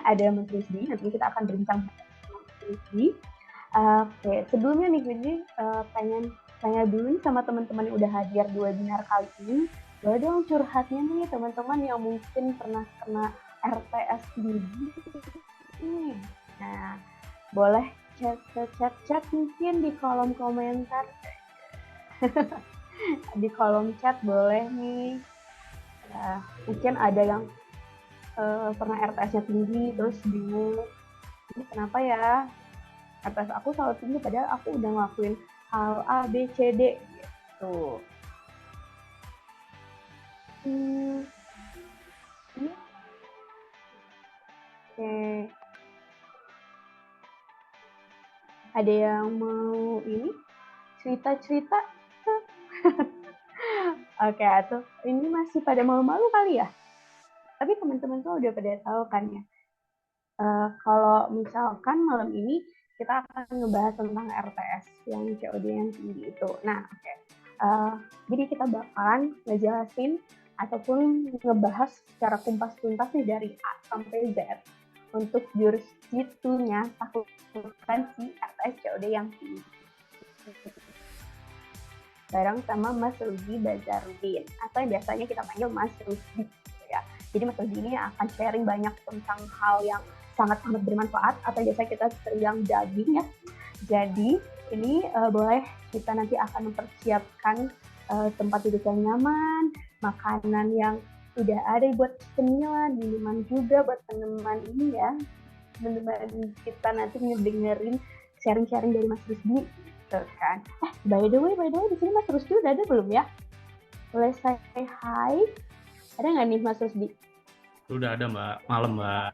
ada Mas Rizky, nanti kita akan berbincang sama Mas Rizky. Oke, sebelumnya nih Rizky, pengen tanya dulu nih sama teman-teman yang udah hadir di webinar kali ini. Boleh dong curhatnya nih teman-teman yang mungkin pernah kena RTS tinggi nih. Nah, boleh chat mungkin di kolom komentar, di kolom chat boleh nih. Mungkin ada yang pernah RTS-nya tinggi terus bingung ini kenapa ya RTS aku selalu tinggi padahal aku udah ngelakuin hal A B C D gitu. Hmm, ini oke. Ada yang mau ini cerita-cerita? Oke, atau ini masih pada malu-malu kali ya? Tapi teman-teman tuh udah pada tahu kan ya. Kalau misalkan malam ini kita akan ngebahas tentang RTS yang COD yang tinggi itu. Nah, oke. Jadi kita bakalan ngejelasin ataupun ngebahas secara kumpas tuntas nih dari A sampai Z untuk jurus jitunya takutkan si RTS COD yang tinggi. Bareng sama Mas Rudy Bazarudin atau yang biasanya kita panggil Mas Rudy ya. Jadi Mas Rudy ini akan sharing banyak tentang hal yang sangat-sangat bermanfaat atau biasa kita sering daging ya. Jadi ini boleh kita nanti akan mempersiapkan tempat duduk yang nyaman, makanan yang udah ada buat cemilan, minuman juga buat teman-teman ini ya, teman-teman kita nanti ngedengerin sharing-sharing dari Mas Rusdi gitu kan. By the way di sini Mas Rusdi udah ada belum ya? Boleh say hi? Ada nggak nih Mas Rusdi? Sudah ada Mbak, malam Mbak.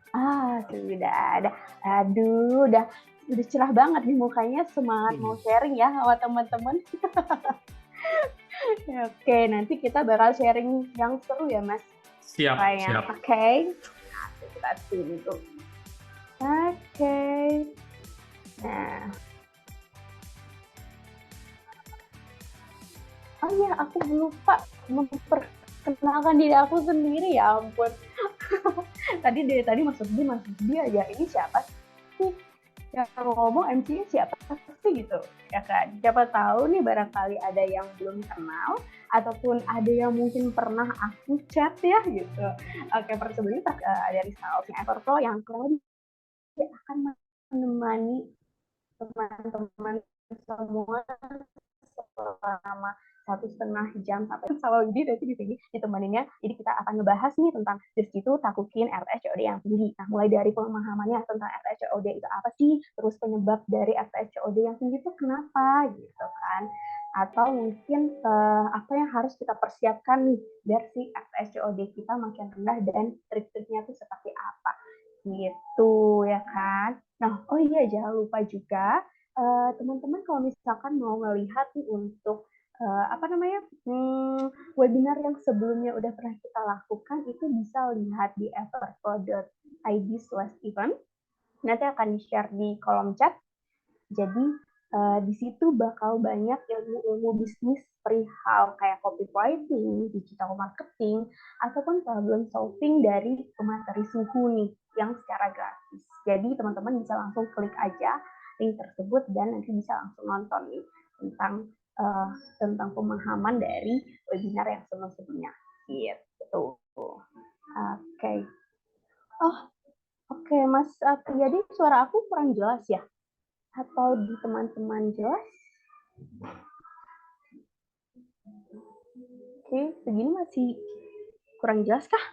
Sudah ada. Aduh, udah cerah banget nih mukanya, semangat mau sharing ya sama teman-teman. Oke, nanti kita bakal sharing yang seru ya Mas. Siap. Oke. Nah, kita tunggu. Oke. Nah. Oh iya, aku lupa memperkenalkan diri aku sendiri, ya ampun. tadi maksud dia aja, ini siapa sih yang ngomong, MC-nya siapa sih gitu ya kan. Siapa tahu nih barangkali ada yang belum kenal ataupun ada yang mungkin pernah aku chat ya gitu. Oke, sebelumnya dari Salesnya Everflow yang kurang lebih akan menemani teman-teman semua selama 1,5 jam sampai sama Widi nanti di sini ditemeninnya. Jadi kita akan ngebahas nih tentang just itu takutin RTS COD yang tinggi. Nah, mulai dari pemahamannya tentang RTS COD itu apa sih, terus penyebab dari RTS COD yang tinggi itu kenapa gitu kan. Atau mungkin apa yang harus kita persiapkan nih biar si RTS COD kita makin rendah dan trik-triknya itu seperti apa gitu ya kan. Nah, oh iya jangan lupa juga teman-teman kalau misalkan mau melihat nih untuk webinar yang sebelumnya udah pernah kita lakukan itu bisa lihat di everpro.id/event. Nanti akan di-share di kolom chat. Jadi di situ bakal banyak ilmu-ilmu bisnis perihal kayak copywriting, digital marketing, ataupun problem solving dari pemateri suhu nih yang secara gratis. Jadi teman-teman bisa langsung klik aja link tersebut dan nanti bisa langsung nonton nih tentang pemahaman dari webinar yang sebelumnya. Gitu. Oke. Oke, Mas jadi suara aku kurang jelas ya? Atau di teman-teman jelas? Oke, segini masih kurang jelas kah?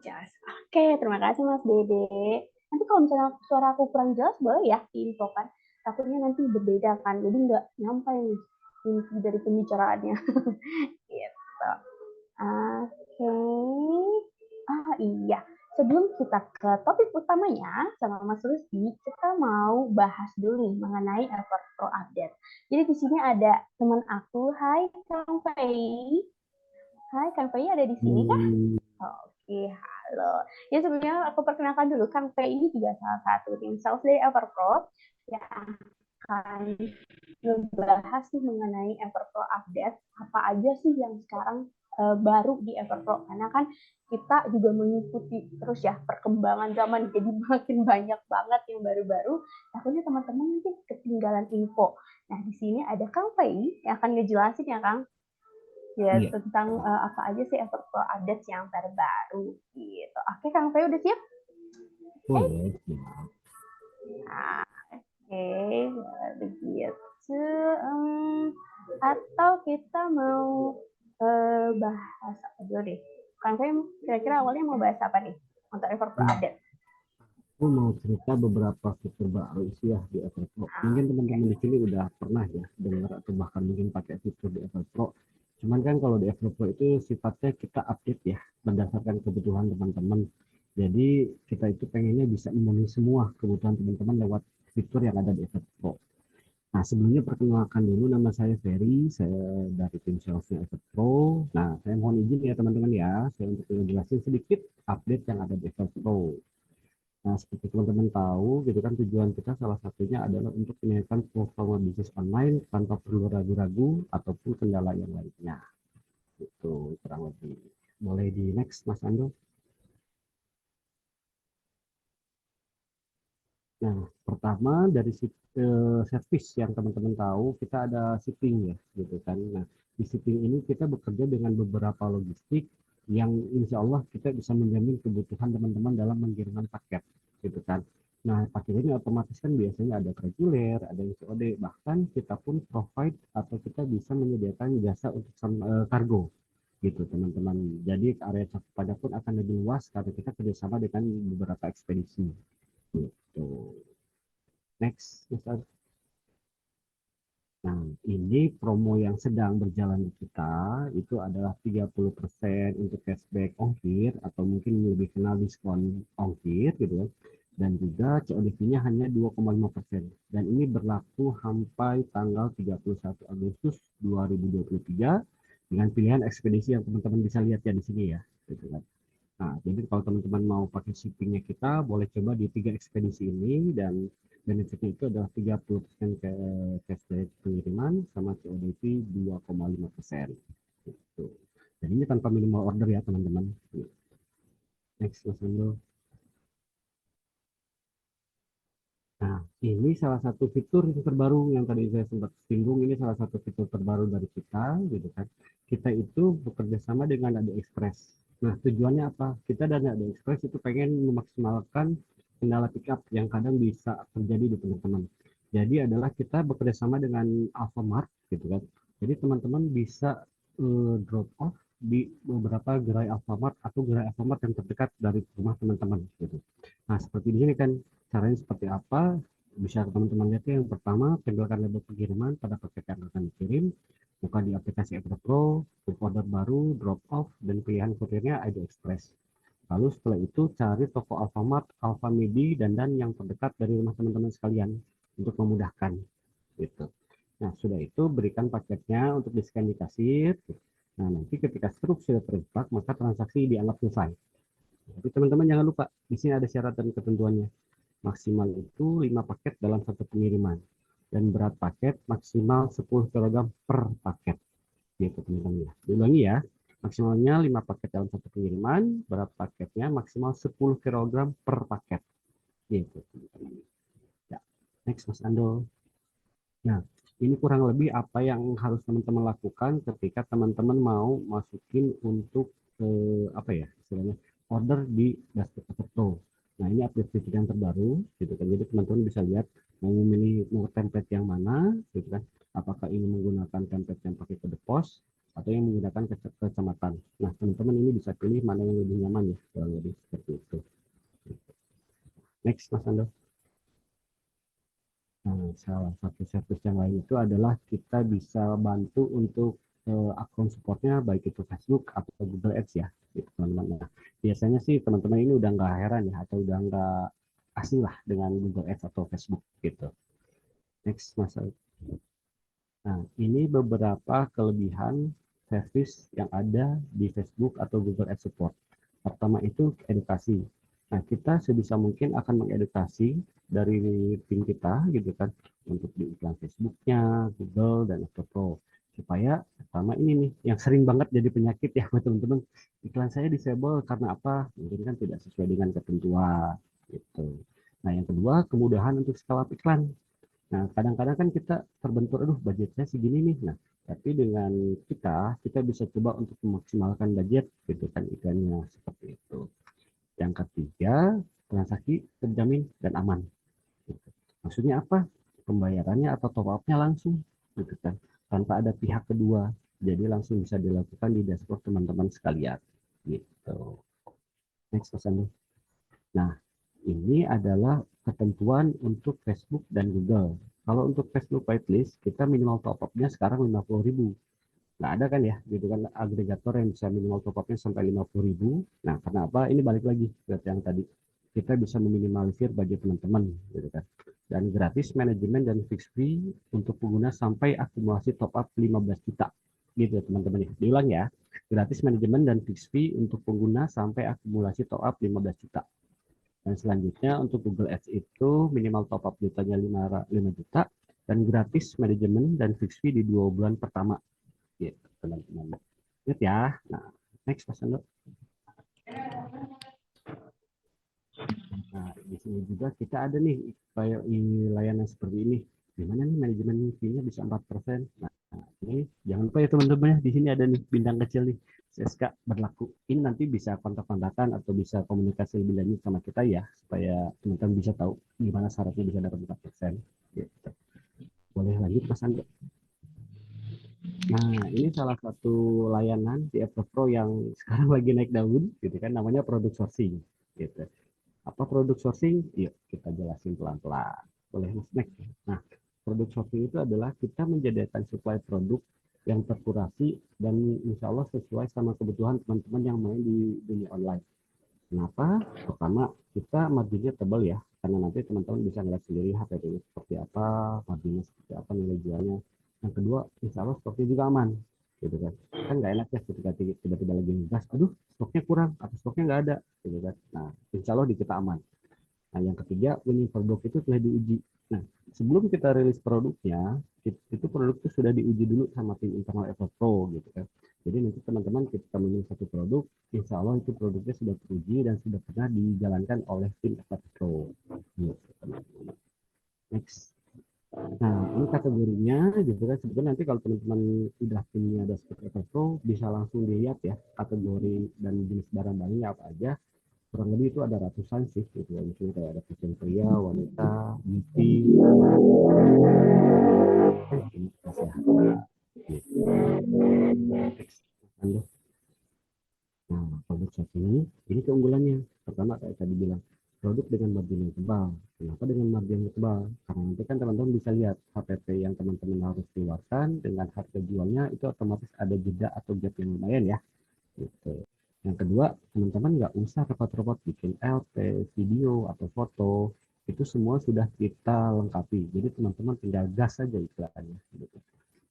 Jelas. Oke, terima kasih Mas Dede. Nanti kalau misalnya suara aku kurang jelas, boleh ya diinfokan. Takutnya nanti berbeda kan, jadi nggak nyampe nih inti dari pembicaraannya. Gitu. Oke. Iya. Sebelum kita ke topik utamanya sama Mas Rusdi, kita mau bahas dulu nih mengenai Everpro Update. Jadi di sini ada teman aku. Hai Kang Fei. Hai Kang Fei, ada di sini kah? Oke, halo. Ya sebelumnya aku perkenalkan dulu, Kang Fei ini juga salah satu tim sales dari Everpro yang akan ngebahas nih mengenai Everflow update, apa aja sih yang sekarang baru di Everflow, karena kan kita juga mengikuti terus ya perkembangan zaman, jadi makin banyak banget yang baru-baru, takutnya teman-teman nanti ketinggalan info. Nah, di sini ada Kang Fei yang akan ngejelasin ya, Kang, ya Iya. tentang apa aja sih Everflow update yang terbaru gitu. Oke, Kang Fei udah siap? Boleh, siap. Nah, oke, begitu. Atau kita mau bahas apa dulu deh? Kang Fei kira-kira awalnya mau bahas apa nih untuk Everflow update? Aku mau cerita beberapa fitur baru sih ya di Everflow. Mungkin teman-teman di sini udah pernah ya dengar atau bahkan mungkin pakai fitur di Everflow. Cuman kan kalau di Everflow itu sifatnya kita update ya berdasarkan kebutuhan teman-teman. Jadi kita itu pengennya bisa memenuhi semua kebutuhan teman-teman lewat fitur yang ada di Everflow. Nah, sebelumnya perkenalkan dulu, nama saya Ferry, saya dari tim salesnya Everflow. Nah, saya mohon izin ya teman-teman ya, saya untuk menjelaskan sedikit update yang ada di Everflow. Nah, seperti teman-teman tahu, gitu kan tujuan kita salah satunya adalah untuk menyiapkan platform bisnis online tanpa perlu ragu-ragu ataupun kendala yang lainnya. Itu kurang lebih. Boleh di next, Mas Ando. Nah, pertama dari service yang teman-teman tahu, kita ada shipping ya, gitu kan. Nah, di shipping ini kita bekerja dengan beberapa logistik yang insya Allah kita bisa menjamin kebutuhan teman-teman dalam mengirimkan paket, gitu kan. Nah, paket ini otomatis kan biasanya ada reguler, ada yang COD, bahkan kita pun provide atau kita bisa menyediakan jasa untuk kargo, gitu teman-teman. Jadi area cakupannya pun akan lebih luas karena kita kerjasama dengan beberapa ekspedisi. Gitu. Next, Mister. Nah, ini promo yang sedang berjalan di kita itu adalah 30% untuk cashback ongkir atau mungkin lebih kenal diskon ongkir gitu ya. Dan juga COD-nya hanya 2,5%. Dan ini berlaku sampai tanggal 31 Agustus 2023 dengan pilihan ekspedisi yang teman-teman bisa lihat ya di sini ya. Gitu kan. Nah, jadi kalau teman-teman mau pakai shippingnya kita, boleh coba di 3 ekspedisi ini, dan benefitnya itu adalah 30% ke cashback pengiriman sama CODP 2,5%. Gitu. Dan ini tanpa minimal order ya teman-teman. Next, Mas Ando. Nah, ini salah satu fitur yang terbaru yang tadi saya sempat singgung. Ini salah satu fitur terbaru dari kita, gitu kan. Kita itu bekerja sama dengan AliExpress. Nah, tujuannya apa? Kita dan AliExpress itu pengen memaksimalkan kendala pickup yang kadang bisa terjadi di teman-teman. Jadi adalah kita bekerja sama dengan Alfamart, gitu kan. Jadi teman-teman bisa drop off di beberapa gerai Alfamart atau gerai Alfamart yang terdekat dari rumah teman-teman, gitu. Nah, seperti di sini kan caranya seperti apa? Bisa teman-teman lihat ya. Yang pertama, tempelkan label pengiriman pada paket yang akan dikirim. Buka di aplikasi Everpro, order baru, drop off, dan pilihan kurirnya ID Express. Lalu setelah itu cari toko Alfamart, Alfamidi, dan yang terdekat dari rumah teman-teman sekalian untuk memudahkan. Gitu. Nah, sudah itu berikan paketnya untuk di-scan di kasir. Nah, nanti ketika struk sudah terinfak, maka transaksi dianggap selesai. Tapi teman-teman jangan lupa, di sini ada syarat dan ketentuannya. Maksimal itu 5 paket dalam satu pengiriman. Dan berat paket maksimal 10 kg per paket. Gitu teman-teman ya. Diulangi ya. Maksimalnya 5 paket dalam satu pengiriman, berat paketnya maksimal 10 kg per paket. Gitu teman-teman. Ya. Next, Mas Ando. Nah, ini kurang lebih apa yang harus teman-teman lakukan ketika teman-teman mau masukin untuk apa ya istilahnya order di dashboard Everflow. Nah, ini update fitur yang terbaru, gitu kan. Jadi teman-teman bisa lihat mau memilih mau template yang mana, gitu kan. Apakah ini menggunakan template yang pakai kode pos atau yang menggunakan kecamatan. Nah, teman-teman ini bisa pilih mana yang lebih nyaman ya, kurang lebih seperti itu. Next, Mas Ando. Nah, salah satu service yang lain itu adalah kita bisa bantu untuk akun supportnya baik itu Facebook atau Google Ads ya, gitu, teman-teman. Nah, biasanya sih teman-teman ini udah nggak heran ya atau udah nggak asing lah dengan Google Ads atau Facebook gitu. Next, Mas. Nah, ini beberapa kelebihan service yang ada di Facebook atau Google Ads Support. Pertama itu edukasi. Nah, kita sebisa mungkin akan mengedukasi dari tim kita gitu kan untuk di iklan Facebooknya, Google dan Pro supaya pertama ini nih yang sering banget jadi penyakit ya buat teman-teman, iklan saya disable karena apa? Mungkin kan tidak sesuai dengan ketentuan gitu. Nah, yang kedua kemudahan untuk skala iklan. Nah, kadang-kadang kan kita terbentur, aduh budget saya segini nih. Nah, tapi dengan kita bisa coba untuk memaksimalkan budget gitu kan iklannya seperti itu. Yang ketiga, transaksi terjamin dan aman. Gitu. Maksudnya apa? Pembayarannya atau top up-nya langsung, gitu kan, tanpa ada pihak kedua. Jadi langsung bisa dilakukan di dashboard teman-teman sekalian. Gitu. Next, Mas Andi. Nah, ini adalah ketentuan untuk Facebook dan Google. Kalau untuk Facebook whitelist, kita minimal top up-nya sekarang 50.000. Nggak ada kan ya, gitu kan, agregator yang bisa minimal top up-nya sampai 50.000. Nah, karena apa? Ini balik lagi ke yang tadi. Kita bisa meminimalisir budget teman-teman, gitu kan. Dan gratis manajemen dan fix fee untuk pengguna sampai akumulasi top up 15 juta. Gitu ya teman-teman. Diulang ya. Gratis manajemen dan fix fee untuk pengguna sampai akumulasi top up 15 juta. Dan selanjutnya untuk Google Ads itu minimal top up jutanya 5 juta dan gratis manajemen dan fix fee di 2 bulan pertama. Gitu, teman-teman. Ingat ya. Nah, next Mas Ando. Nah, di sini juga kita ada nih kayak layanan seperti ini. Gimana nih manajemen fee-nya bisa 4%? Nah, ini jangan lupa ya teman-teman ya, di sini ada nih bintang kecil nih. CSK berlaku. Ini nanti bisa kontak-kontakan atau bisa komunikasi lebih lanjut sama kita ya, supaya teman-teman bisa tahu gimana syaratnya bisa dapat 4%. Gitu. Boleh lanjut Mas Ando. Nah, ini salah satu layanan di Apple Pro yang sekarang lagi naik daun, gitu kan, namanya produk sourcing. Gitu. Apa produk sourcing? Yuk kita jelasin pelan-pelan. Boleh Mas next. Nah, produk sourcing itu adalah kita menjadikan supply produk yang terkurasi dan insya Allah sesuai sama kebutuhan teman-teman yang main di dunia online. Kenapa? Pertama, kita marginnya tebal ya, karena nanti teman-teman bisa ngeliat sendiri HPP-nya seperti apa, marginnya seperti apa, nilai jualnya. Yang kedua, insya Allah stoknya juga aman, gitu kan. Kan nggak enak ya ketika tiba-tiba lagi ngegas, aduh stoknya kurang, atau stoknya nggak ada, gitu kan. Nah, insya Allah di kita aman. Nah, yang ketiga, winning produk itu telah diuji. Nah, sebelum kita rilis produknya, itu produk itu sudah diuji dulu sama tim internal Apple Pro, gitu kan. Jadi nanti teman-teman kita memilih satu produk, insya Allah itu produknya sudah teruji dan sudah pernah dijalankan oleh tim Apple Pro. Gitu, teman-teman. Next. Nah, ini kategorinya, gitu kan. Sebetulnya nanti kalau teman-teman udah punya dashboard Apple Pro, bisa langsung dilihat ya kategori dan jenis barang-barangnya apa aja. Kurang lebih itu ada ratusan sih gitu ya, misalnya kayak ada fashion pria, wanita, beauty, ini kesehatan gitu. Nah, produk satu ini keunggulannya. Pertama kayak tadi bilang, produk dengan margin yang tebal. Kenapa dengan margin yang tebal? Karena nanti kan teman-teman bisa lihat HPP yang teman-teman harus keluarkan dengan harga jualnya itu otomatis ada jeda atau gap yang lumayan ya. Gitu. Yang kedua, teman-teman nggak usah repot-repot bikin LP, video, atau foto. Itu semua sudah kita lengkapi. Jadi teman-teman tinggal gas saja iklannya. Gitu.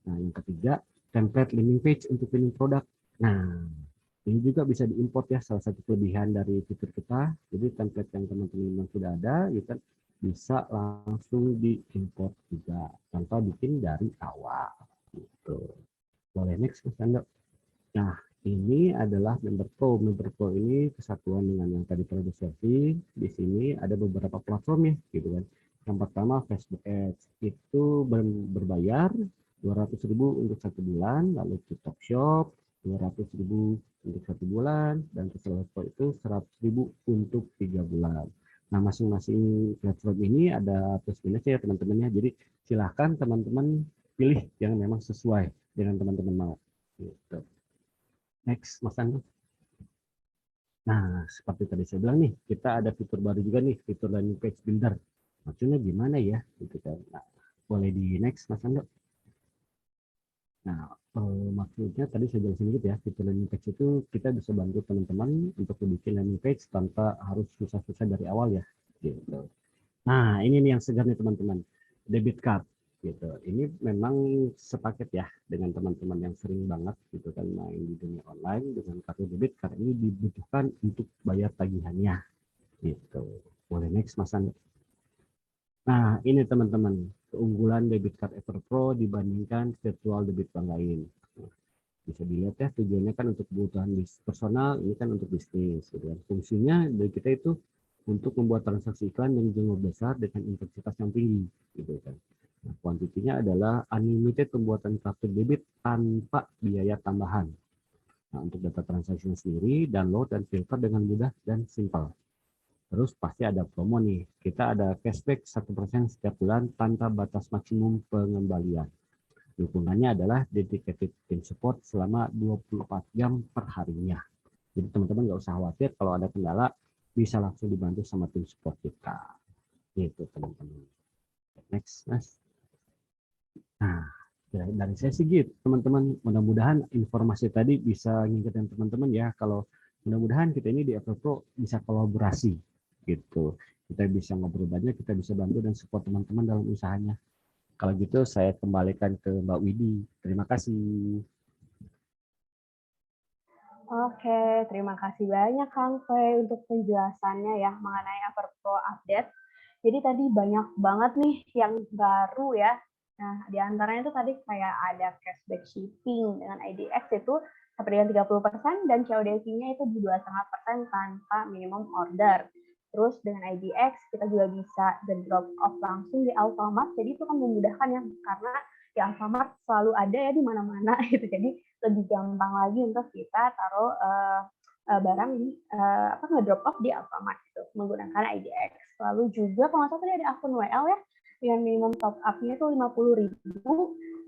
Nah, yang ketiga, template landing page untuk pilih produk. Nah, ini juga bisa diimport ya, salah satu kelebihan dari fitur kita. Jadi template yang teman-teman sudah ada, gitu kan, bisa langsung diimport juga tanpa bikin dari awal. Gitu. Boleh next, Mas Ando. Nah, ini adalah member pro. Member pro ini kesatuan dengan yang tadi produk survei. Di sini ada beberapa platform ya, gitu kan. Yang pertama Facebook Ads itu berbayar 200.000 untuk 1 bulan, lalu TikTok Shop 200.000 untuk 1 bulan, dan Social Expo itu 100.000 untuk 3 bulan. Nah, masing-masing platform ini ada plus minusnya ya teman-teman ya. Jadi silahkan teman-teman pilih yang memang sesuai dengan teman-teman mau. Gitu. Next, Mas Ando. Nah, seperti tadi saya bilang nih, kita ada fitur baru juga nih, fitur landing page builder. Maksudnya gimana ya? Gitu kan. Nah, boleh di next, Mas Ando. Nah, maksudnya tadi saya jelasin sedikit ya, fitur landing page itu kita bisa bantu teman-teman untuk bikin landing page tanpa harus susah-susah dari awal ya. Gitu. Nah, ini nih yang segar nih teman-teman, debit card. Gitu. Ini memang sepaket ya dengan teman-teman yang sering banget gitu kan main di dunia online dengan kartu debit, karena ini dibutuhkan untuk bayar tagihannya. Gitu. Boleh next Mas Andi. Nah, ini teman-teman, keunggulan debit card Everpro dibandingkan virtual debit bank lain. Bisa dilihat ya, tujuannya kan untuk kebutuhan personal, ini kan untuk bisnis. Gitu kan. Fungsinya dari kita itu untuk membuat transaksi iklan yang jumlah besar dengan intensitas yang tinggi. Gitu kan. Nah, kuantitinya adalah unlimited pembuatan kartu debit tanpa biaya tambahan. Nah, untuk data transaksi sendiri, download dan filter dengan mudah dan simpel. Terus pasti ada promo nih. Kita ada cashback 1% setiap bulan tanpa batas maksimum pengembalian. Dukungannya adalah dedicated team support selama 24 jam per harinya. Jadi teman-teman nggak usah khawatir kalau ada kendala, bisa langsung dibantu sama tim support kita. Gitu teman-teman. Next, Mas. Nah, dari saya sih gitu, teman-teman. Mudah-mudahan informasi tadi bisa ngingetin teman-teman ya, kalau mudah-mudahan kita ini di Everpro bisa kolaborasi gitu. Kita bisa ngobrol banyak, kita bisa bantu dan support teman-teman dalam usahanya. Kalau gitu saya kembalikan ke Mbak Widi. Terima kasih. Oke, terima kasih banyak Kang Fei untuk penjelasannya ya mengenai Everpro update. Jadi tadi banyak banget nih yang baru ya. Nah, di antaranya itu tadi kayak ada cashback shipping dengan IDX itu sampai dengan 30% dan COD fee-nya itu di 2,5% tanpa minimum order. Terus dengan IDX kita juga bisa drop off langsung di Alfamart. Jadi itu kan memudahkan ya karena di Alfamart selalu ada ya di mana-mana gitu. Jadi lebih gampang lagi untuk kita taruh barang ini ngedrop off di Alfamart itu menggunakan IDX. Lalu juga kalau nggak salah tadi ada akun WL ya dengan minimum top up-nya itu 50.000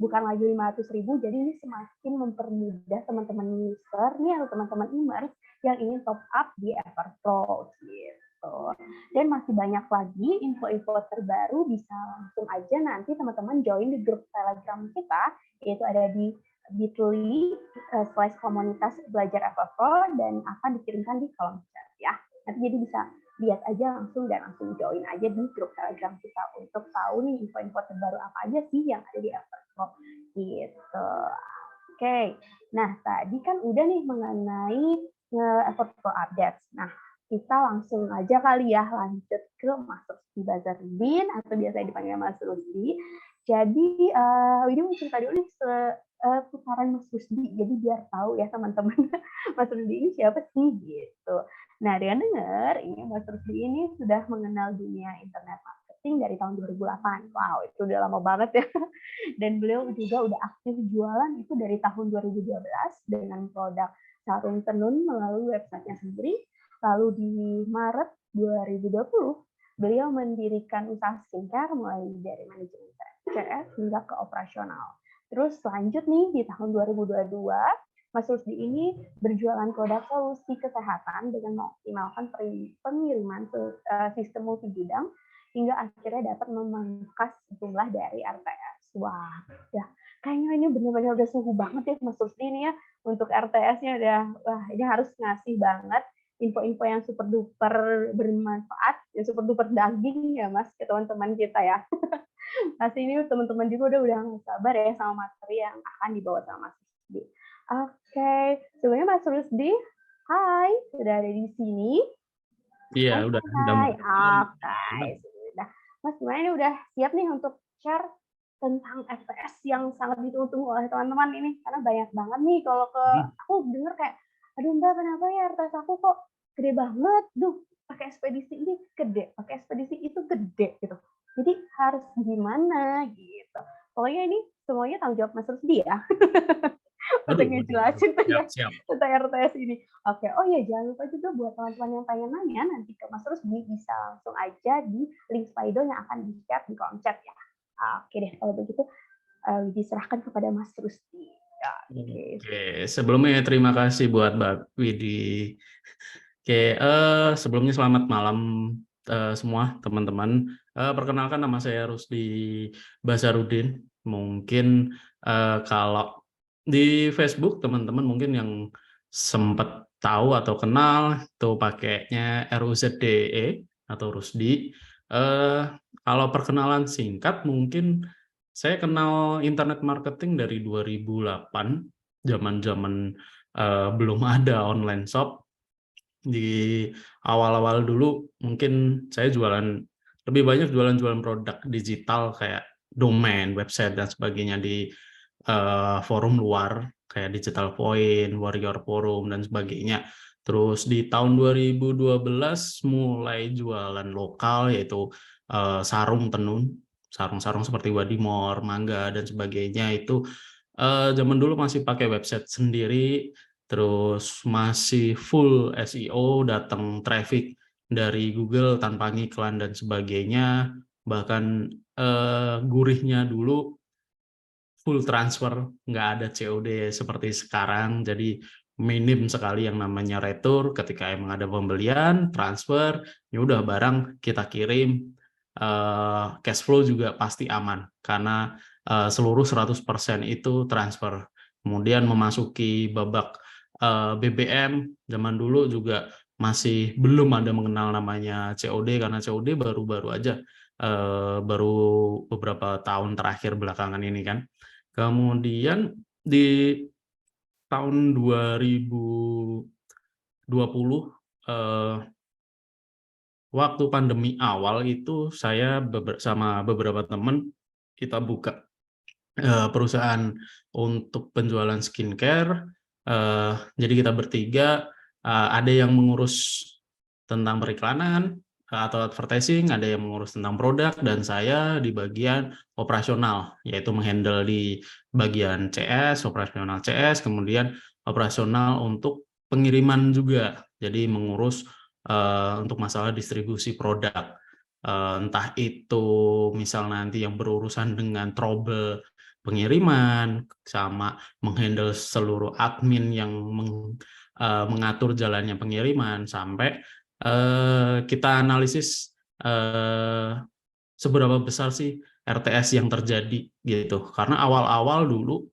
bukan lagi 500.000. Jadi ini semakin mempermudah teman-teman user nih atau teman-teman e-commerce yang ingin top up di Everpro gitu. Dan masih banyak lagi info-info terbaru, bisa langsung aja nanti teman-teman join di grup Telegram kita, yaitu ada di bit.ly/komunitas belajar Everpro dan akan dikirimkan di kolom chat ya. Nanti jadi bisa lihat aja langsung dan langsung join aja di grup Telegram kita untuk tahu nih info-info terbaru apa aja sih yang ada di Everpro gitu. Oke, nah tadi kan udah nih mengenai Everpro updates. Nah, kita langsung aja kali ya lanjut ke Mas Rusdi Bazarudin atau biasa dipanggil Mas Rusdi. Jadi, Widi mau cerita dulu nih putaran Mas Rusdi, jadi biar tahu ya teman-teman Mas Rusdi ini siapa sih gitu. Nah, dengan dengar ini Mas Rusdi ini sudah mengenal dunia internet marketing dari tahun 2008. Wow, itu udah lama banget ya. Dan beliau juga udah aktif jualan itu dari tahun 2012 dengan produk sarung tenun melalui websitenya sendiri. Lalu di Maret 2020, beliau mendirikan usaha skincare mulai dari manajemen CS hingga ke operasional. Terus lanjut nih di tahun 2022, Mas Rusdi ini berjualan produk solusi kesehatan dengan mengoptimalkan pengiriman sistem multi bidang hingga akhirnya dapat memangkas jumlah dari RTS. Wah, ya kayaknya ini benar-benar udah suhu banget ya Mas Rusdi ini ya untuk RTS-nya udah, wah ini harus ngasih banget info-info yang super duper bermanfaat, yang super duper daging ya Mas ke teman-teman kita ya. Pasti ini teman-teman juga udah nggak sabar ya sama materi yang akan dibawa sama Mas Rusdi. Oke, sebelumnya Mas Rusdi, hai, sudah ada di sini. Iya, udah. Hai, oke, sudah. Mas gimana ini udah siap nih untuk share tentang FPS yang sangat ditunggu-tunggu oleh teman-teman ini? Karena banyak banget nih kalau aku denger kayak, aduh Mbak, kenapa ya RTS aku kok gede banget? Duh, pakai ekspedisi ini gede, pakai ekspedisi itu gede gitu. Jadi harus gimana gitu. Pokoknya ini semuanya tanggung jawab Mas Rusdi ya. Untuk ngejelasin tentang RTS ini. Oke, oh ya jangan lupa juga buat teman-teman yang pengen nanya nanti ke Mas Rusdi bisa langsung aja di link Slido yang akan di-share di kolom chat ya. Oke deh, kalau begitu diserahkan kepada Mas Rusdi. Oke, sebelumnya terima kasih buat Mbak Widi. Oke, sebelumnya selamat malam semua teman-teman. Perkenalkan nama saya Rusdi Bazarudin. Mungkin kalau di Facebook teman-teman mungkin yang sempat tahu atau kenal itu pakainya RUZDE atau Rusdi. Kalau perkenalan singkat mungkin saya kenal internet marketing dari 2008, zaman-zaman belum ada online shop. Di awal-awal dulu mungkin saya lebih banyak jualan produk digital kayak domain, website dan sebagainya di forum luar kayak Digital Point, Warrior Forum dan sebagainya. Terus di tahun 2012 mulai jualan lokal yaitu sarung tenun, sarung-sarung seperti Wadimor, Mangga dan sebagainya itu zaman dulu masih pakai website sendiri, terus masih full SEO, datang traffic dari Google tanpa ngiklan dan sebagainya. Bahkan gurihnya dulu full transfer, nggak ada COD seperti sekarang. Jadi minim sekali yang namanya retur. Ketika emang ada pembelian, transfer, ya udah barang kita kirim. Cash flow juga pasti aman karena seluruh 100% itu transfer. Kemudian memasuki babak BBM, zaman dulu juga masih belum ada mengenal namanya COD karena COD baru-baru aja, baru beberapa tahun terakhir belakangan ini kan. Kemudian di tahun 2020 waktu pandemi awal itu saya sama beberapa teman kita buka perusahaan untuk penjualan skincare. Jadi kita bertiga, ada yang mengurus tentang periklanan atau advertising, ada yang mengurus tentang produk, dan saya di bagian operasional, yaitu menghandle di bagian CS, operasional CS, kemudian operasional untuk pengiriman juga. Jadi mengurus untuk masalah distribusi produk. Entah itu misal nanti yang berurusan dengan trouble pengiriman, sama menghandle seluruh admin yang mengatur jalannya pengiriman, sampai kita analisis seberapa besar sih RTS yang terjadi gitu. Karena awal-awal dulu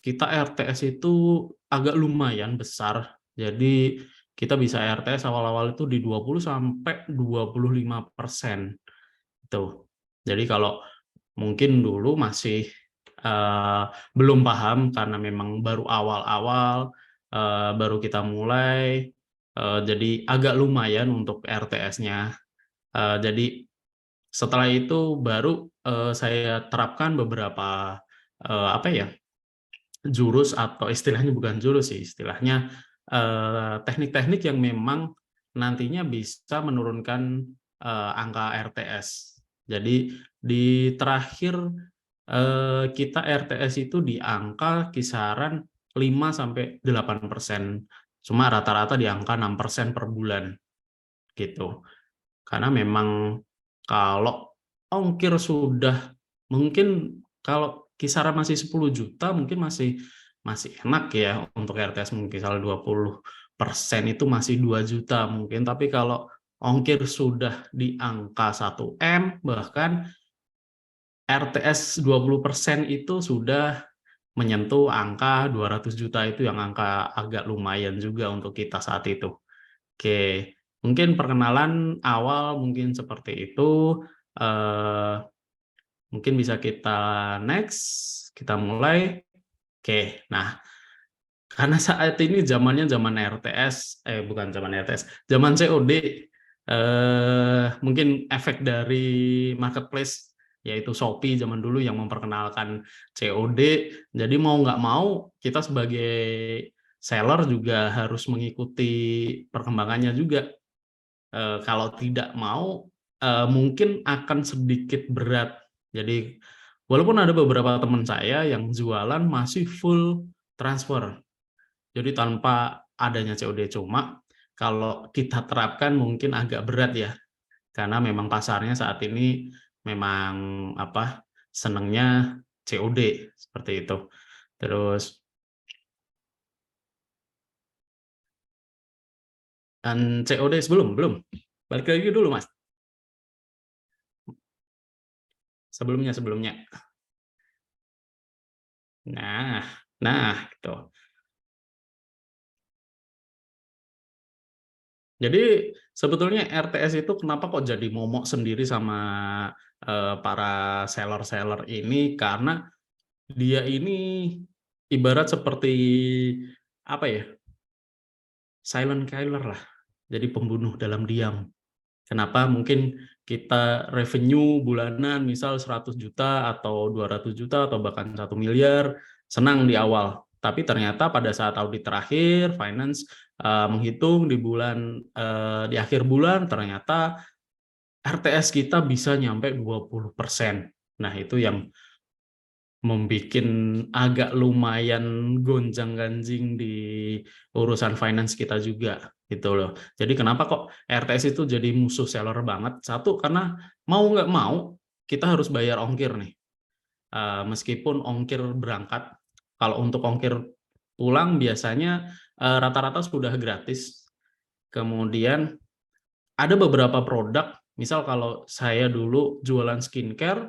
kita RTS itu agak lumayan besar. Jadi kita bisa RTS awal-awal itu di 20 sampai 25%. Tuh. Jadi kalau mungkin dulu masih belum paham karena memang baru awal-awal, baru kita mulai, jadi agak lumayan untuk RTS-nya. Jadi setelah itu baru saya terapkan beberapa jurus, atau istilahnya bukan jurus sih, istilahnya teknik-teknik yang memang nantinya bisa menurunkan angka RTS. Jadi di terakhir kita RTS itu di angka kisaran 5-8%. Cuma rata-rata di angka 6% per bulan gitu. Karena memang kalau ongkir sudah, mungkin kalau kisaran masih 10 juta mungkin masih enak ya untuk RTS, mungkin kisaran 20% itu masih 2 juta mungkin. Tapi kalau ongkir sudah di angka 1M, bahkan RTS 20% itu sudah menyentuh angka 200 juta, itu yang angka agak lumayan juga untuk kita saat itu. Oke, mungkin perkenalan awal mungkin seperti itu. Mungkin bisa kita next, kita mulai. Oke, nah karena saat ini zamannya zaman RTS, bukan zaman RTS, zaman COD, mungkin efek dari marketplace, yaitu Shopee zaman dulu yang memperkenalkan COD. Jadi mau nggak mau kita sebagai seller juga harus mengikuti perkembangannya juga. Kalau tidak mau, mungkin akan sedikit berat. Jadi walaupun ada beberapa teman saya yang jualan masih full transfer, jadi tanpa adanya COD, cuma kalau kita terapkan mungkin agak berat ya, karena memang pasarnya saat ini memang senangnya COD seperti itu. Terus dan COD belum balik lagi dulu Mas, sebelumnya. Nah gitu. Jadi sebetulnya RTS itu kenapa kok jadi momok sendiri sama para seller-seller ini, karena dia ini ibarat seperti silent killer lah. jadi pembunuh dalam diam. Kenapa? Mungkin kita revenue bulanan misal 100 juta atau 200 juta atau bahkan 1 miliar, senang di awal. Tapi ternyata pada saat audit terakhir, finance menghitung di akhir bulan ternyata RTS kita bisa nyampe 20%. Nah, itu yang membuat agak lumayan gonjang-ganjing di urusan finance kita juga gitu loh. Jadi kenapa kok RTS itu jadi musuh seller banget? Satu, karena mau nggak mau kita harus bayar ongkir nih. Meskipun ongkir berangkat, kalau untuk ongkir pulang biasanya rata-rata sudah gratis. Kemudian ada beberapa produk, misal kalau saya dulu jualan skincare,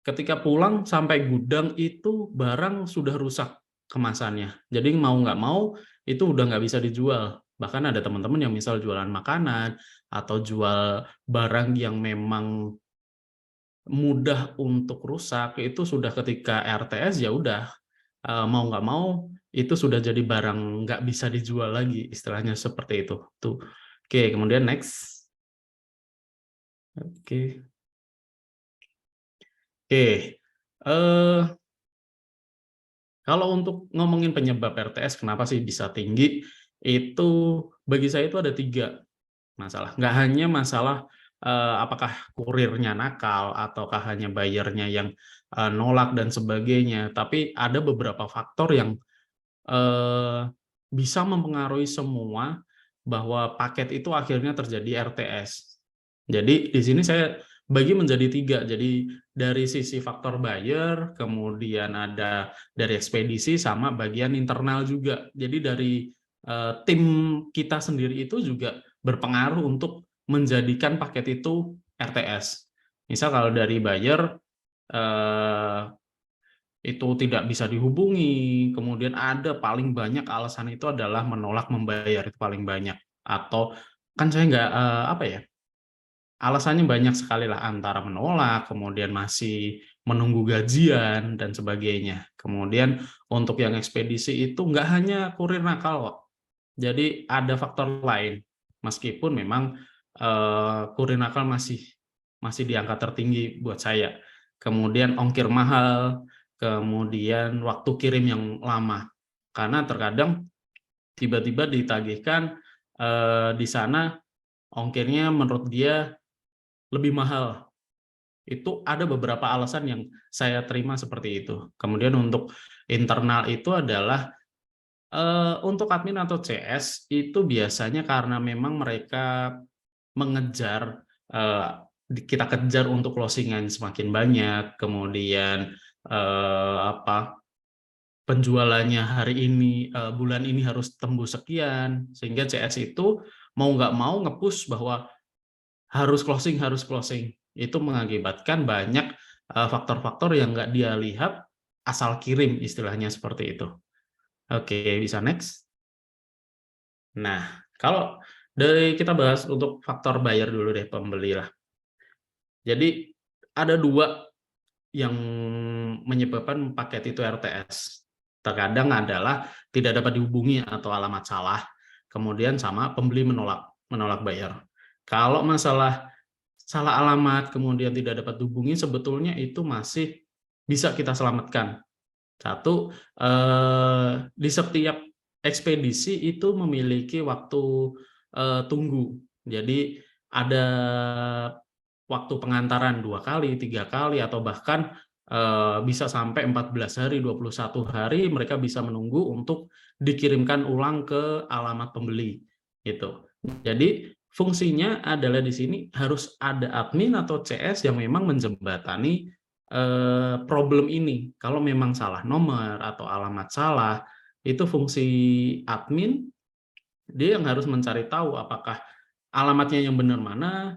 ketika pulang sampai gudang itu barang sudah rusak kemasannya. Jadi mau nggak mau itu udah nggak bisa dijual. Bahkan ada teman-teman yang misal jualan makanan atau jual barang yang memang mudah untuk rusak, itu sudah ketika RTS ya udah mau nggak mau itu sudah jadi barang nggak bisa dijual lagi, istilahnya seperti itu. Tuh. Oke, kemudian next. Oke. Oke, kalau untuk ngomongin penyebab RTS kenapa sih bisa tinggi, itu bagi saya itu ada 3 masalah. Nggak hanya masalah apakah kurirnya nakal, ataukah hanya bayarnya yang nolak dan sebagainya, tapi ada beberapa faktor yang bisa mempengaruhi semua bahwa paket itu akhirnya terjadi RTS. Jadi di sini saya bagi menjadi 3. Jadi dari sisi faktor buyer, kemudian ada dari ekspedisi, sama bagian internal juga. Jadi dari tim kita sendiri itu juga berpengaruh untuk menjadikan paket itu RTS. Misal kalau dari buyer itu tidak bisa dihubungi, kemudian ada paling banyak alasan itu adalah menolak membayar, itu paling banyak. Atau kan saya nggak apa ya, alasannya banyak sekali lah, antara menolak, kemudian masih menunggu gajian, dan sebagainya. Kemudian untuk yang ekspedisi itu nggak hanya kurir nakal kok. Jadi ada faktor lain, meskipun memang kurir nakal masih di angka tertinggi buat saya. Kemudian ongkir mahal, kemudian waktu kirim yang lama. Karena terkadang tiba-tiba ditagihkan di sana ongkirnya menurut dia lebih mahal. Itu ada beberapa alasan yang saya terima seperti itu. Kemudian untuk internal itu adalah untuk admin atau CS itu biasanya karena memang mereka mengejar, kita kejar untuk closing-an semakin banyak, kemudian penjualannya hari ini, bulan ini harus tembus sekian, sehingga CS itu mau nggak mau nge-push bahwa harus closing. Itu mengakibatkan banyak faktor-faktor yang nggak dia lihat, asal kirim, istilahnya seperti itu. Oke, bisa next. Nah, kalau kita bahas untuk faktor buyer dulu deh, pembeli lah. Jadi ada 2 yang menyebabkan paket itu RTS. Terkadang adalah tidak dapat dihubungi atau alamat salah, kemudian sama pembeli menolak bayar. Kalau masalah salah alamat, kemudian tidak dapat dihubungi, sebetulnya itu masih bisa kita selamatkan. Satu, di setiap ekspedisi itu memiliki waktu tunggu. Jadi ada waktu pengantaran 2 kali, 3 kali, atau bahkan bisa sampai 14 hari, 21 hari mereka bisa menunggu untuk dikirimkan ulang ke alamat pembeli, gitu. Jadi fungsinya adalah di sini harus ada admin atau CS yang memang menjembatani problem ini. Kalau memang salah nomor atau alamat salah, itu fungsi admin, dia yang harus mencari tahu apakah alamatnya yang benar mana,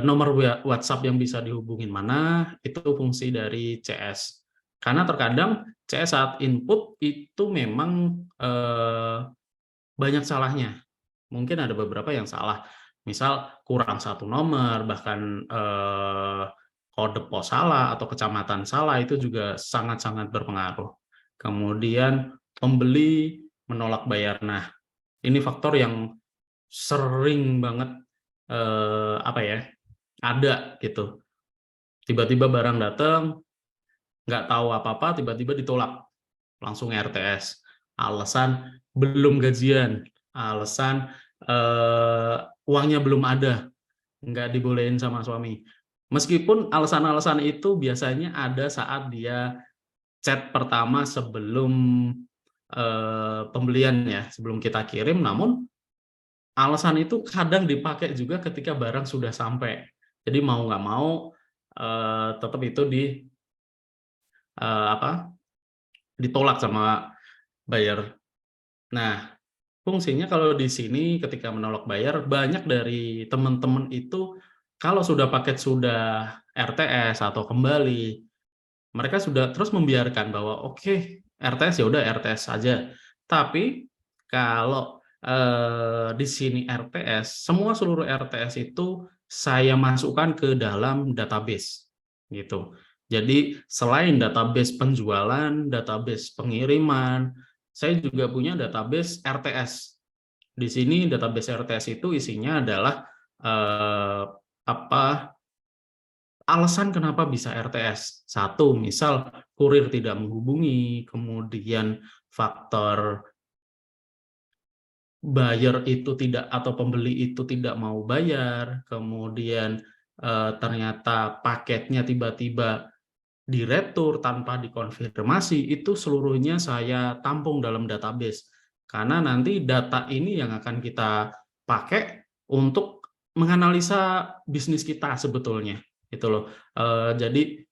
nomor WhatsApp yang bisa dihubungin mana, itu fungsi dari CS. Karena terkadang CS saat input itu memang banyak salahnya. Mungkin ada beberapa yang salah, misal kurang 1 nomor, bahkan kode pos salah atau kecamatan salah, itu juga sangat-sangat berpengaruh. Kemudian pembeli menolak bayar. Nah, ini faktor yang sering banget ada gitu. Tiba-tiba barang datang, nggak tahu apa-apa, tiba-tiba ditolak, langsung RTS. Alasan belum gajian, alasan uangnya belum ada, nggak dibolehin sama suami. Meskipun alasan-alasan itu biasanya ada saat dia chat pertama sebelum pembelian ya, sebelum kita kirim, namun alasan itu kadang dipakai juga ketika barang sudah sampai. Jadi mau nggak mau tetap itu ditolak sama buyer. Nah, fungsinya kalau di sini ketika menolak buyer, banyak dari teman-teman itu kalau sudah paket sudah RTS atau kembali, mereka sudah terus membiarkan bahwa oke, RTS ya udah RTS saja. Tapi kalau di sini RTS, seluruh RTS itu saya masukkan ke dalam database gitu. Jadi selain database penjualan, database pengiriman, saya juga punya database RTS. Di sini database RTS itu isinya adalah alasan kenapa bisa RTS. Satu, misal kurir tidak menghubungi, kemudian faktor buyer itu tidak atau pembeli itu tidak mau bayar, kemudian ternyata paketnya tiba-tiba diretur tanpa dikonfirmasi, itu seluruhnya saya tampung dalam database. Karena nanti data ini yang akan kita pakai untuk menganalisa bisnis kita sebetulnya. Itu loh. Jadi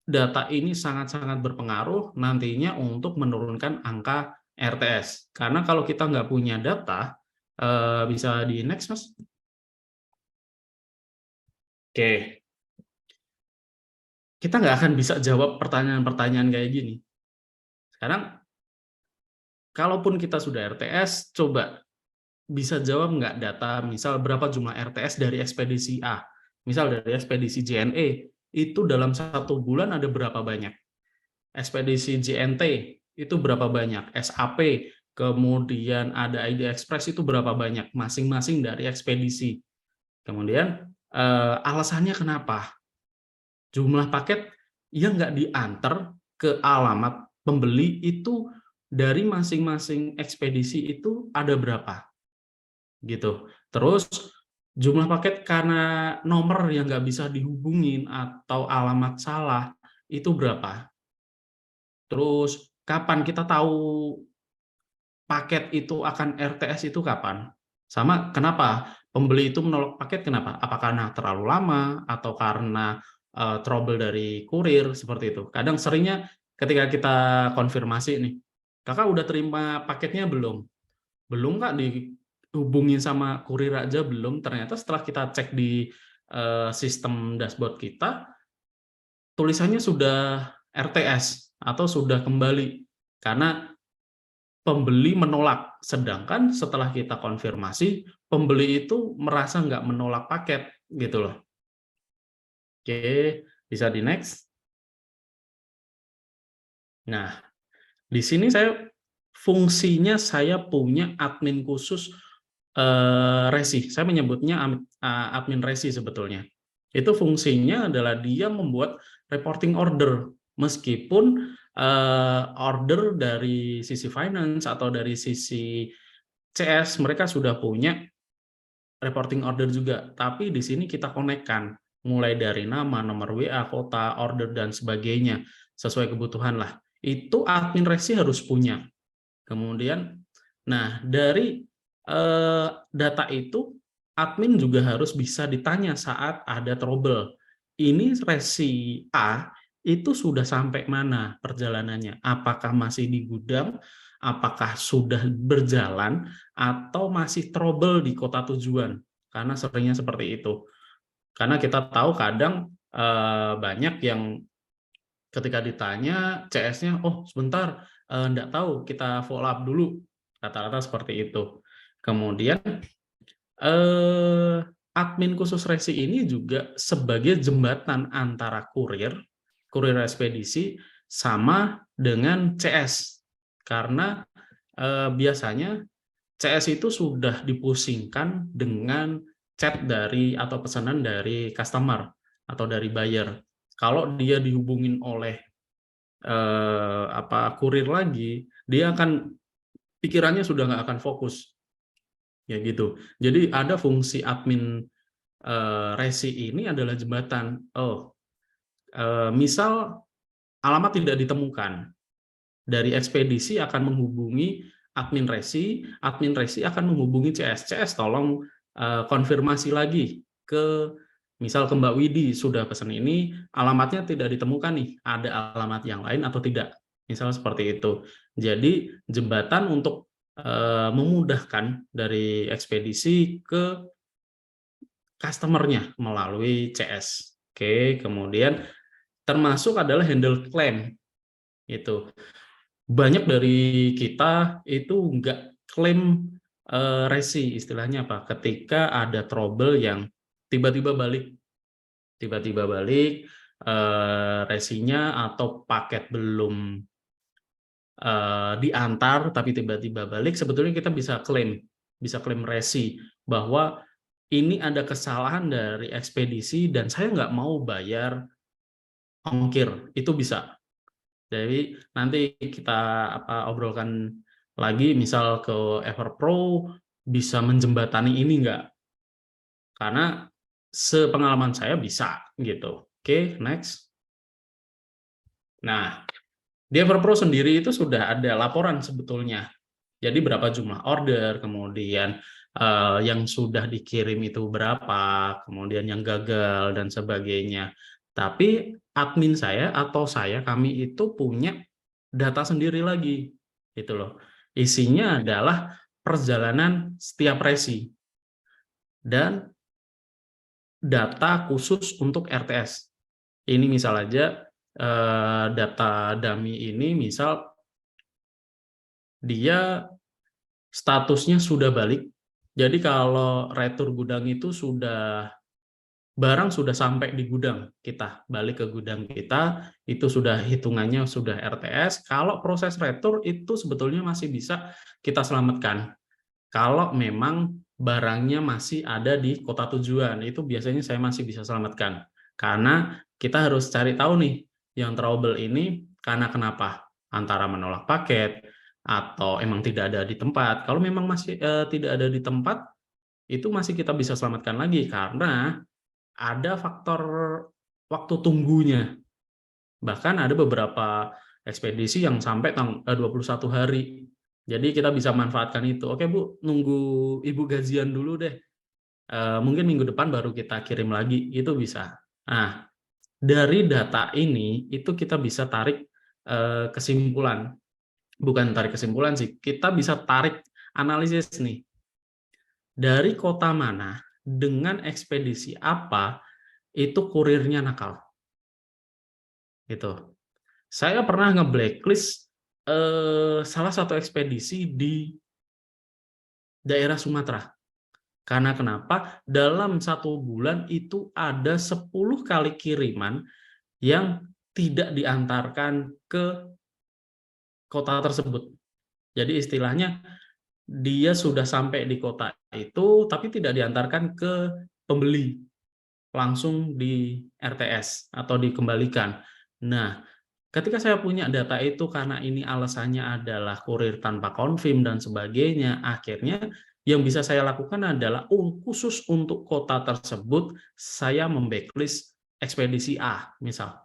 data ini sangat-sangat berpengaruh nantinya untuk menurunkan angka RTS. Karena kalau kita nggak punya data, bisa di next, Mas. Oke. Kita nggak akan bisa jawab pertanyaan-pertanyaan kayak gini. Sekarang, kalaupun kita sudah RTS, coba bisa jawab nggak data, misal berapa jumlah RTS dari ekspedisi A, misal dari ekspedisi JNE, itu dalam 1 bulan ada berapa banyak? Ekspedisi JNT, itu berapa banyak? SAP, kemudian ada ID Express, itu berapa banyak? Masing-masing dari ekspedisi. Kemudian, alasannya kenapa? Jumlah paket yang nggak diantar ke alamat pembeli itu dari masing-masing ekspedisi itu ada berapa gitu. Terus jumlah paket karena nomor yang nggak bisa dihubungin atau alamat salah itu berapa. Terus kapan kita tahu paket itu akan RTS itu kapan? Sama kenapa pembeli itu menolak paket, kenapa? Apa karena terlalu lama atau karena trouble dari kurir seperti itu. Kadang seringnya ketika kita konfirmasi nih, "Kakak udah terima paketnya belum?" "Belum, Kak, dihubungin sama kurir aja belum." Ternyata setelah kita cek di sistem dashboard kita, tulisannya sudah RTS atau sudah kembali karena pembeli menolak. Sedangkan setelah kita konfirmasi, pembeli itu merasa nggak menolak paket gitu loh. Oke, bisa di next. Nah, di sini fungsinya saya punya admin khusus resi. Saya menyebutnya admin resi sebetulnya. Itu fungsinya adalah dia membuat reporting order. Meskipun order dari sisi finance atau dari sisi CS mereka sudah punya reporting order juga, tapi di sini kita konekkan mulai dari nama, nomor WA, kota, order dan sebagainya sesuai kebutuhan lah. Itu admin resi harus punya. Kemudian, nah dari data itu admin juga harus bisa ditanya saat ada trouble. Ini resi A itu sudah sampai mana perjalanannya? Apakah masih di gudang? Apakah sudah berjalan? Atau masih trouble di kota tujuan? Karena seringnya seperti itu. Karena kita tahu kadang banyak yang ketika ditanya CS-nya, oh sebentar, enggak tahu, kita follow up dulu. Rata-rata seperti itu. Kemudian admin khusus resi ini juga sebagai jembatan antara kurir ekspedisi sama dengan CS. Karena biasanya CS itu sudah dipusingkan dengan chat dari atau pesanan dari customer atau dari buyer. Kalau dia dihubungin oleh kurir lagi, dia akan pikirannya sudah nggak akan fokus, ya gitu. Jadi ada fungsi admin resi ini adalah jembatan. Misal alamat tidak ditemukan, dari ekspedisi akan menghubungi admin resi akan menghubungi CS tolong konfirmasi lagi ke misal ke Mbak Widi, sudah pesan ini, alamatnya tidak ditemukan nih, ada alamat yang lain atau tidak, misal seperti itu. Jadi jembatan untuk memudahkan dari ekspedisi ke customer-nya melalui CS. Oke, kemudian termasuk adalah handle claim. Itu banyak dari kita itu nggak klaim resi, istilahnya apa? Ketika ada trouble yang tiba-tiba balik, resinya atau paket belum diantar tapi tiba-tiba balik, sebetulnya kita bisa klaim resi bahwa ini ada kesalahan dari ekspedisi dan saya nggak mau bayar ongkir, itu bisa. Jadi nanti kita obrolkan lagi, misal ke Everpro bisa menjembatani ini enggak? Karena sepengalaman saya bisa gitu. Oke, next. Nah, di Everpro sendiri itu sudah ada laporan sebetulnya. Jadi berapa jumlah order, kemudian yang sudah dikirim itu berapa, kemudian yang gagal dan sebagainya. Tapi admin saya atau kami itu punya data sendiri lagi, gitu loh. Isinya adalah perjalanan setiap resi dan data khusus untuk RTS. Ini misal aja data dummy ini, misal dia statusnya sudah balik. Jadi kalau retur gudang itu barang sudah sampai di gudang kita, balik ke gudang kita, itu sudah hitungannya sudah RTS. Kalau proses retur itu sebetulnya masih bisa kita selamatkan. Kalau memang barangnya masih ada di kota tujuan, itu biasanya saya masih bisa selamatkan. Karena kita harus cari tahu nih, yang trouble ini karena kenapa? Antara menolak paket, atau emang tidak ada di tempat. Kalau memang masih tidak ada di tempat, itu masih kita bisa selamatkan lagi, karena ada faktor waktu tunggunya. Bahkan ada beberapa ekspedisi yang sampai 21 hari. Jadi kita bisa manfaatkan itu. Oke Bu, nunggu Ibu gajian dulu deh. Mungkin minggu depan baru kita kirim lagi, itu bisa. Nah, dari data ini itu kita bisa tarik kesimpulan. Bukan tarik kesimpulan sih, kita bisa tarik analisis nih. Dari kota mana, dengan ekspedisi apa, itu kurirnya nakal. Gitu. Saya pernah nge-blacklist salah satu ekspedisi di daerah Sumatera. Karena kenapa? Dalam 1 bulan itu ada 10 kali kiriman yang tidak diantarkan ke kota tersebut. Jadi istilahnya dia sudah sampai di kota itu, tapi tidak diantarkan ke pembeli, langsung di RTS atau dikembalikan. Nah, ketika saya punya data itu, karena ini alasannya adalah kurir tanpa konfirm dan sebagainya, akhirnya yang bisa saya lakukan adalah khusus untuk kota tersebut, saya membacklist ekspedisi A, misal.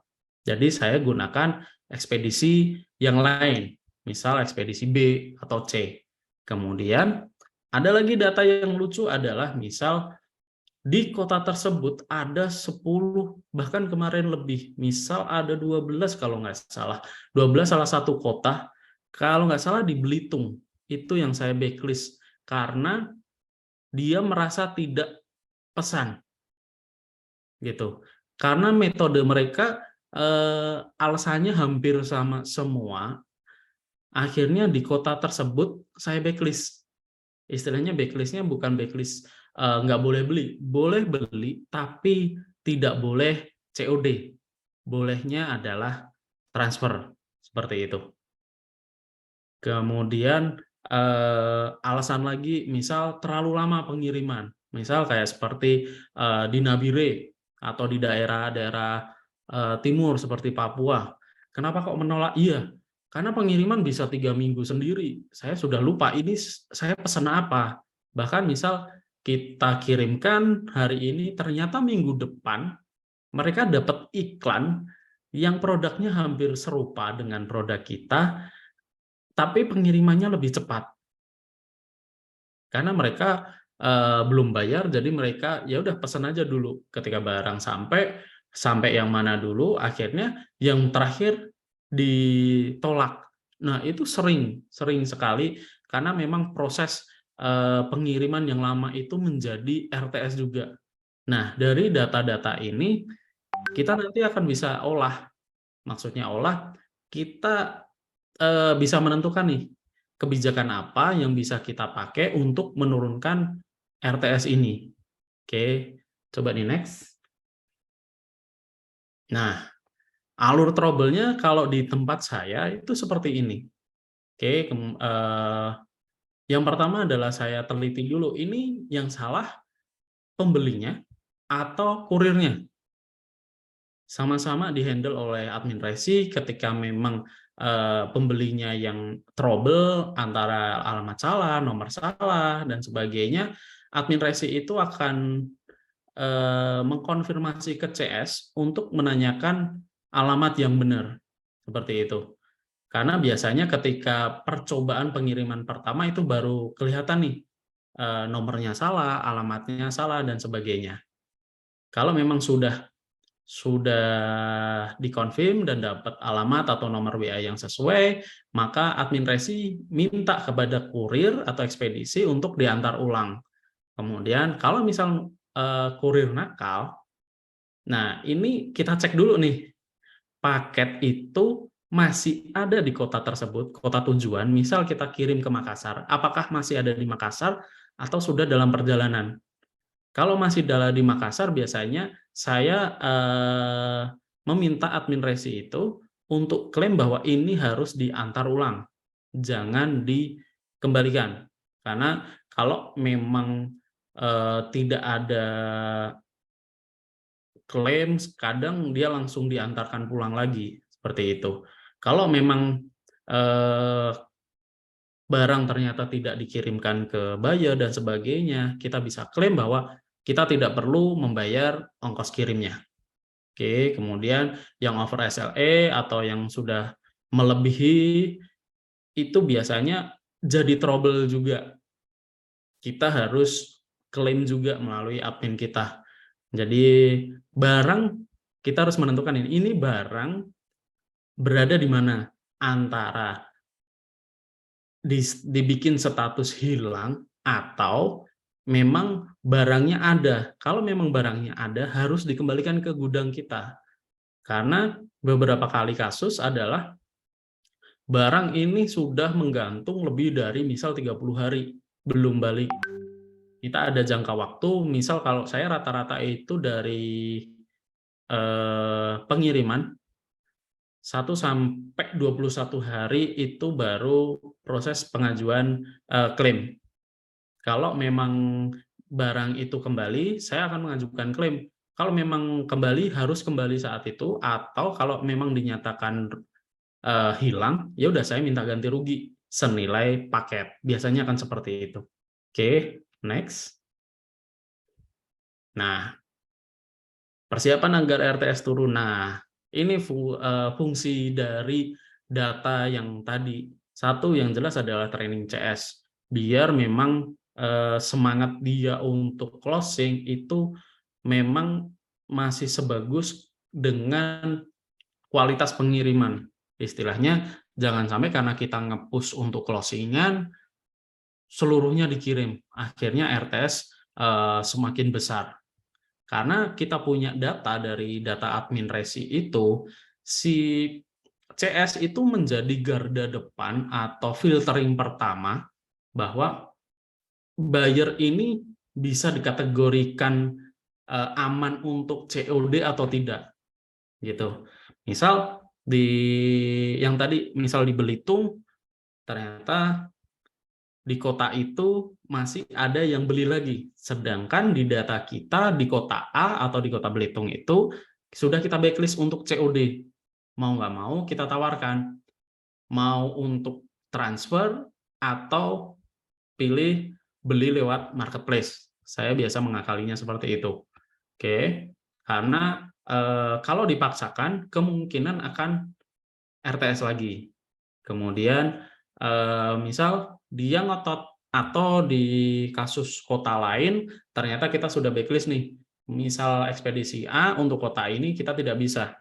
Jadi saya gunakan ekspedisi yang lain, misal ekspedisi B atau C. Kemudian ada lagi data yang lucu adalah misal di kota tersebut ada 10, bahkan kemarin lebih, misal ada 12 kalau nggak salah. 12 salah satu kota, kalau nggak salah di Belitung, itu yang saya backlist. Karena dia merasa tidak pesan. Gitu. Karena metode mereka alasannya hampir sama semua, akhirnya di kota tersebut saya backlist. Istilahnya backlistnya bukan backlist nggak boleh beli, tapi tidak boleh COD. Bolehnya adalah transfer, seperti itu. Kemudian alasan lagi misal terlalu lama pengiriman, misal kayak seperti di Nabire atau di daerah-daerah timur seperti Papua. Kenapa kok menolak? Iya, karena pengiriman bisa 3 minggu sendiri. Saya sudah lupa ini saya pesan apa. Bahkan misal kita kirimkan hari ini, ternyata minggu depan mereka dapat iklan yang produknya hampir serupa dengan produk kita, tapi pengirimannya lebih cepat. Karena mereka belum bayar, jadi mereka ya udah pesan aja dulu. Ketika barang sampai yang mana dulu, akhirnya yang terakhir ditolak. Nah, itu sering sekali karena memang proses pengiriman yang lama itu menjadi RTS juga. Nah, dari data-data ini kita nanti akan bisa olah. Maksudnya olah, kita bisa menentukan nih kebijakan apa yang bisa kita pakai untuk menurunkan RTS ini. Oke, coba di next. Nah, alur trouble-nya kalau di tempat saya itu seperti ini. Oke, yang pertama adalah saya teliti dulu, ini yang salah pembelinya atau kurirnya. Sama-sama di-handle oleh admin resi ketika memang pembelinya yang trouble antara alamat salah, nomor salah, dan sebagainya, admin resi itu akan mengkonfirmasi ke CS untuk menanyakan alamat yang benar, seperti itu. Karena biasanya ketika percobaan pengiriman pertama itu baru kelihatan nih nomornya salah, alamatnya salah, dan sebagainya. Kalau memang sudah dikonfirm dan dapat alamat atau nomor WA yang sesuai, maka admin resi minta kepada kurir atau ekspedisi untuk diantar ulang. Kemudian kalau misal kurir nakal, nah ini kita cek dulu nih, paket itu masih ada di kota tersebut, kota tujuan, misal kita kirim ke Makassar, apakah masih ada di Makassar atau sudah dalam perjalanan? Kalau masih di Makassar, biasanya saya meminta admin resi itu untuk klaim bahwa ini harus diantar ulang, jangan dikembalikan. Karena kalau memang tidak ada klaim, kadang dia langsung diantarkan pulang lagi, seperti itu. Kalau memang barang ternyata tidak dikirimkan ke buyer dan sebagainya, kita bisa klaim bahwa kita tidak perlu membayar ongkos kirimnya. Oke, kemudian yang over SLA atau yang sudah melebihi itu biasanya jadi trouble juga. Kita harus klaim juga melalui admin kita. Jadi barang kita harus menentukan ini barang berada di mana, antara dibikin status hilang atau memang barangnya ada. Kalau memang barangnya ada, harus dikembalikan ke gudang kita. Karena beberapa kali kasus adalah barang ini sudah menggantung lebih dari misal 30 hari belum balik. Kita ada jangka waktu, misal kalau saya rata-rata itu dari pengiriman 1 sampai 21 hari itu baru proses pengajuan klaim. Kalau memang barang itu kembali, saya akan mengajukan klaim. Kalau memang kembali, harus kembali saat itu, atau kalau memang dinyatakan hilang, ya udah saya minta ganti rugi senilai paket. Biasanya akan seperti itu. Oke, next. Nah, persiapan agar RTS turun. Nah, ini fungsi dari data yang tadi. Satu yang jelas adalah training CS. Biar memang semangat dia untuk closing itu memang masih sebagus dengan kualitas pengiriman. Istilahnya, jangan sampai karena kita nge-push untuk closingan, seluruhnya dikirim. Akhirnya RTS semakin besar. Karena kita punya data dari data admin resi itu, si CS itu menjadi garda depan atau filtering pertama bahwa buyer ini bisa dikategorikan aman untuk COD atau tidak. Gitu. Misal yang tadi misal di Belitung ternyata di kota itu masih ada yang beli lagi. Sedangkan di data kita di kota A atau di kota Belitung itu sudah kita backlist untuk COD. Mau nggak mau kita tawarkan. Mau untuk transfer atau pilih beli lewat marketplace. Saya biasa mengakalinya seperti itu. Oke, karena kalau dipaksakan kemungkinan akan RTS lagi. Kemudian misal dia ngotot atau di kasus kota lain ternyata kita sudah backlist nih. Misal ekspedisi A untuk kota ini kita tidak bisa.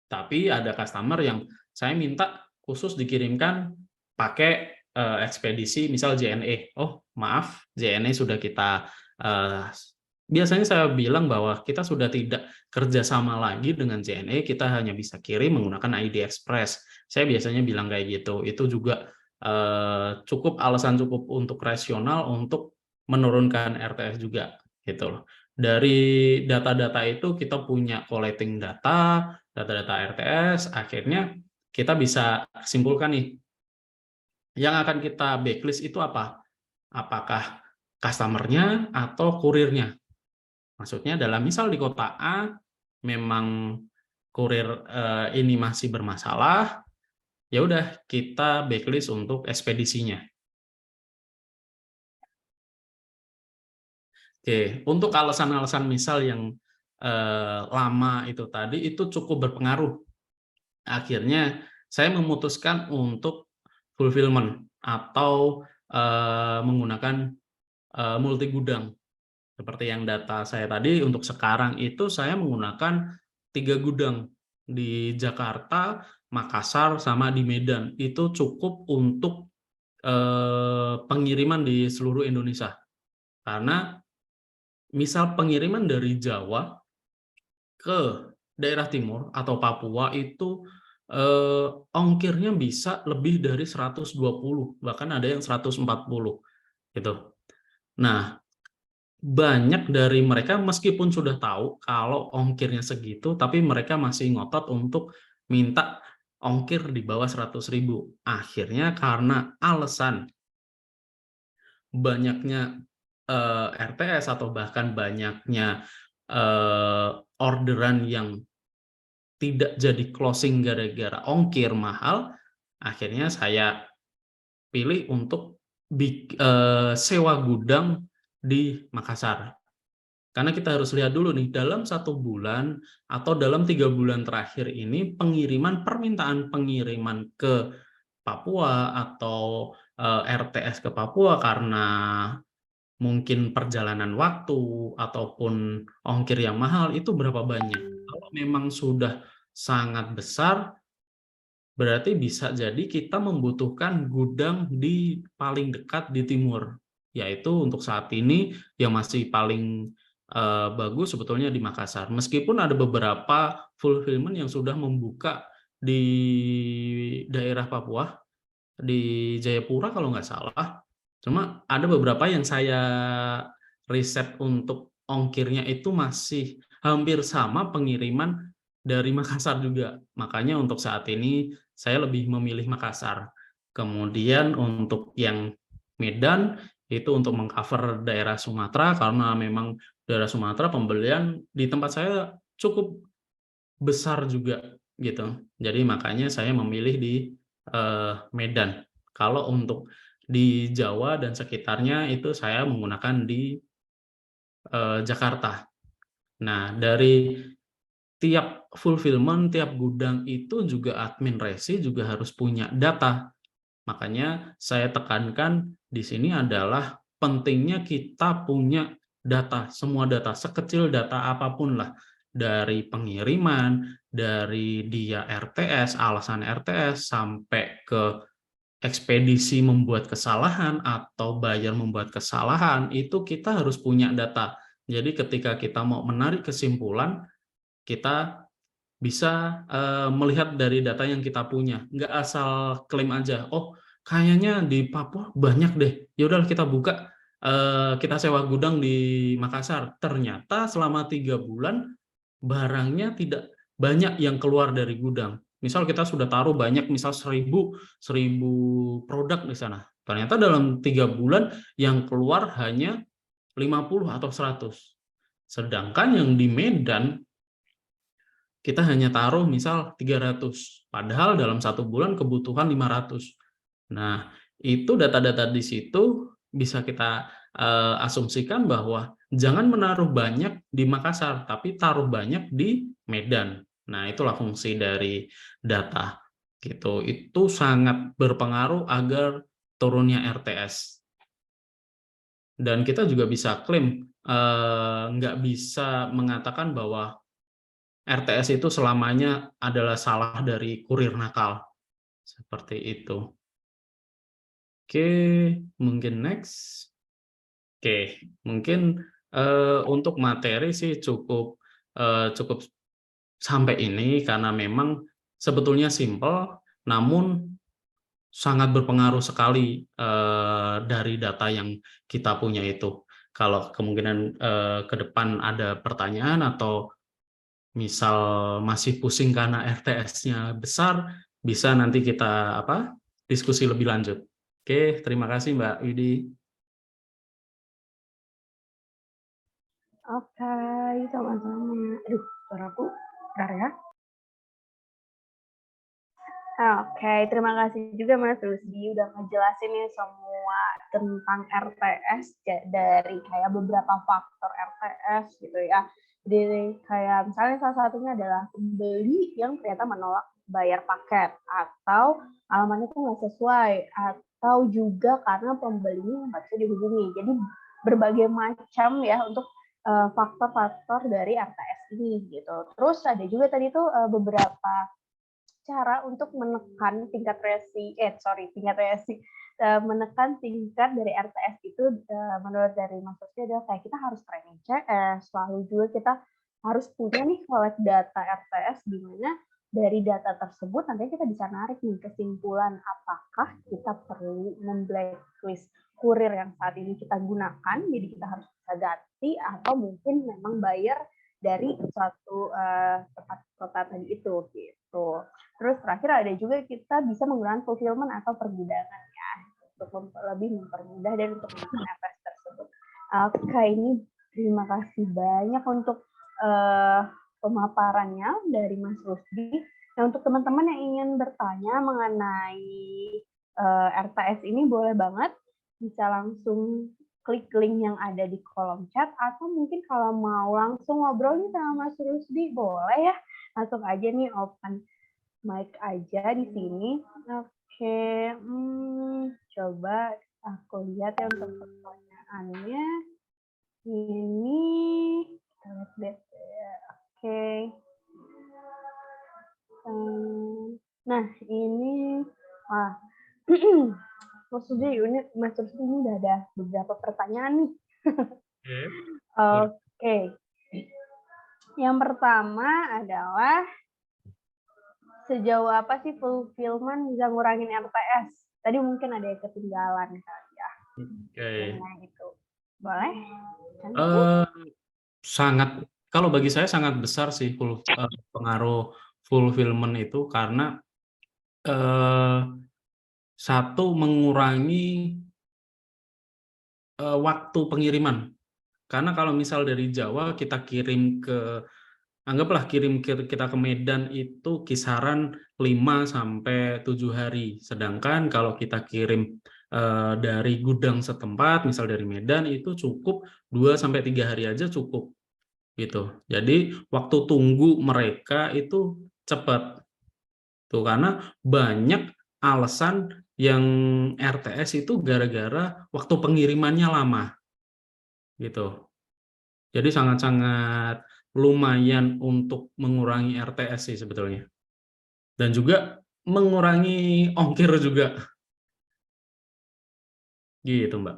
Tapi ada customer yang saya minta khusus dikirimkan pakai ekspedisi misal JNE. Oh, maaf, JNE sudah kita biasanya saya bilang bahwa kita sudah tidak kerjasama lagi dengan JNE, kita hanya bisa kirim menggunakan ID Express. Saya biasanya bilang kayak gitu. Itu juga cukup alasan cukup untuk rasional untuk menurunkan RTS juga gitu loh. Dari data-data itu kita punya collecting data-data RTS, akhirnya kita bisa simpulkan nih, yang akan kita backlist itu apa? Apakah customer-nya atau kurirnya? Maksudnya dalam misal di kota A, memang kurir ini masih bermasalah, ya udah kita backlist untuk ekspedisinya. Oke, untuk alasan-alasan misal yang lama itu tadi itu cukup berpengaruh. Akhirnya saya memutuskan untuk fulfillment atau menggunakan multi gudang. Seperti yang data saya tadi, untuk sekarang itu saya menggunakan 3 gudang di Jakarta, Makassar, sama di Medan. Itu cukup untuk pengiriman di seluruh Indonesia. Karena misal pengiriman dari Jawa ke daerah timur atau Papua itu ongkirnya bisa lebih dari 120, bahkan ada yang 140 gitu. Nah, banyak dari mereka meskipun sudah tahu kalau ongkirnya segitu, tapi mereka masih ngotot untuk minta ongkir di bawah 100.000. Akhirnya karena alasan banyaknya RTS atau bahkan banyaknya orderan yang tidak jadi closing gara-gara ongkir mahal, akhirnya saya pilih untuk sewa gudang di Makassar. Karena kita harus lihat dulu nih, dalam 1 bulan atau dalam 3 bulan terakhir ini permintaan pengiriman ke Papua atau RTS ke Papua karena mungkin perjalanan waktu ataupun ongkir yang mahal itu berapa banyak. Kalau memang sudah sangat besar, berarti bisa jadi kita membutuhkan gudang di paling dekat di timur, yaitu untuk saat ini yang masih paling bagus sebetulnya di Makassar. Meskipun ada beberapa fulfillment yang sudah membuka di daerah Papua, di Jayapura kalau nggak salah. Cuma ada beberapa yang saya riset untuk ongkirnya itu masih hampir sama pengiriman dari Makassar juga. Makanya untuk saat ini saya lebih memilih Makassar. Kemudian untuk yang Medan itu untuk mengcover daerah Sumatera, karena memang daerah Sumatera pembelian di tempat saya cukup besar juga gitu. Jadi makanya saya memilih di Medan. Kalau untuk di Jawa dan sekitarnya itu saya menggunakan di Jakarta. Nah, dari tiap fulfillment, tiap gudang itu juga admin resi juga harus punya data. Makanya saya tekankan di sini adalah pentingnya kita punya data, semua data, sekecil data apapun lah. Dari pengiriman, dari dia RTS, alasan RTS, sampai ke ekspedisi membuat kesalahan atau buyer membuat kesalahan, itu kita harus punya data. Jadi ketika kita mau menarik kesimpulan, kita bisa melihat dari data yang kita punya. Nggak asal klaim aja, oh kayaknya di Papua banyak deh, yaudah kita buka, kita sewa gudang di Makassar. Ternyata selama 3 bulan, barangnya tidak banyak yang keluar dari gudang. Misal kita sudah taruh banyak, misal 1000 produk di sana. Ternyata dalam 3 bulan yang keluar hanya 50 atau 100. Sedangkan yang di Medan kita hanya taruh misal 300, padahal dalam 1 bulan kebutuhan 500. Nah, itu data-data di situ bisa kita asumsikan bahwa jangan menaruh banyak di Makassar, tapi taruh banyak di Medan. Nah, itulah fungsi dari data. Gitu. Itu sangat berpengaruh agar turunnya RTS. Dan kita juga bisa klaim, nggak bisa mengatakan bahwa RTS itu selamanya adalah salah dari kurir nakal. Seperti itu. Oke, mungkin next. Oke, mungkin untuk materi sih cukup sampai ini karena memang sebetulnya simple, namun sangat berpengaruh sekali dari data yang kita punya itu. Kalau kemungkinan ke depan ada pertanyaan atau misal masih pusing karena RTS-nya besar, bisa nanti kita diskusi lebih lanjut. Oke, terima kasih Mbak Widi. Oke, sama-sama. Aduh, suaraku bentar ya. Oke, terima kasih juga Mas Rusdi udah ngejelasin nih semua tentang RTS dari kayak beberapa faktor RTS gitu ya. Jadi kayak misalnya salah satunya adalah pembeli yang ternyata menolak bayar paket atau alamatnya itu nggak sesuai atau juga karena pembelinya nggak bisa dihubungi. Jadi berbagai macam ya untuk faktor-faktor dari RTS ini gitu. Terus ada juga tadi tuh beberapa cara untuk menekan tingkat menekan tingkat dari RTS itu menurut dari Mas Rusdi adalah kayak kita harus training CS, lalu juga kita harus punya nih collect data RTS di mana dari data tersebut nanti kita bisa narik nih kesimpulan apakah kita perlu memblacklist kurir yang saat ini kita gunakan, jadi kita harus bisa ganti atau mungkin memang bayar dari suatu tempat kota tadi itu gitu. Terus terakhir ada juga kita bisa menggunakan fulfillment atau pergudangan ya untuk lebih mempermudah dan untuk menekan RTS tersebut. Oke, ini terima kasih banyak untuk pemaparannya dari Mas Rusdi. Nah, untuk teman-teman yang ingin bertanya mengenai RTS ini boleh banget bisa langsung klik link yang ada di kolom chat atau mungkin kalau mau langsung ngobrol nih sama Mas Rusdi boleh ya, langsung aja nih open mic aja di sini. Oke, coba aku lihat ya untuk pertanyaannya. Ini kita lihat ya. Oke. Nah ini Mas Rusdi ini udah ada beberapa pertanyaan nih. Oke. Yang pertama adalah sejauh apa sih fulfillment bisa ngurangin RTS? Tadi mungkin ada yang ketinggalan kali ya. Oke. Nah, itu. Boleh? Sangat, kalau bagi saya sangat besar sih pengaruh fulfillment itu karena satu mengurangi waktu pengiriman. Karena kalau misal dari Jawa kita kirim anggaplah kita ke Medan itu kisaran 5 sampai 7 hari. Sedangkan kalau kita kirim dari gudang setempat, misal dari Medan itu cukup 2 sampai 3 hari aja cukup. Gitu. Jadi waktu tunggu mereka itu cepat. Tuh karena banyak alasan yang RTS itu gara-gara waktu pengirimannya lama. Gitu. Jadi sangat-sangat lumayan untuk mengurangi RTS sih sebetulnya. Dan juga mengurangi ongkir juga. Gitu, Mbak.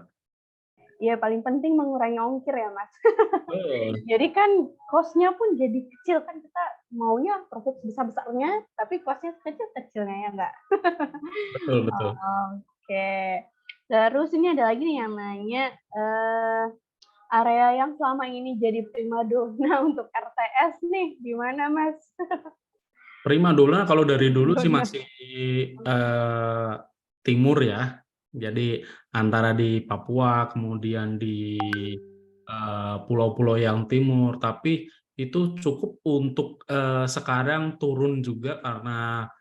Ya, paling penting mengurangi ongkir ya, Mas. Jadi kan cost-nya pun jadi kecil, kan kita maunya profit besar-besarnya, tapi cost-nya kecil-kecilnya ya enggak? Betul. Oke. Terus ini ada lagi nih yang nanya, area yang selama ini jadi primadona untuk RTS nih, di mana Mas? Primadona kalau dari dulu sih masih timur ya. Jadi antara di Papua, kemudian di pulau-pulau yang timur, tapi itu cukup untuk sekarang turun juga karena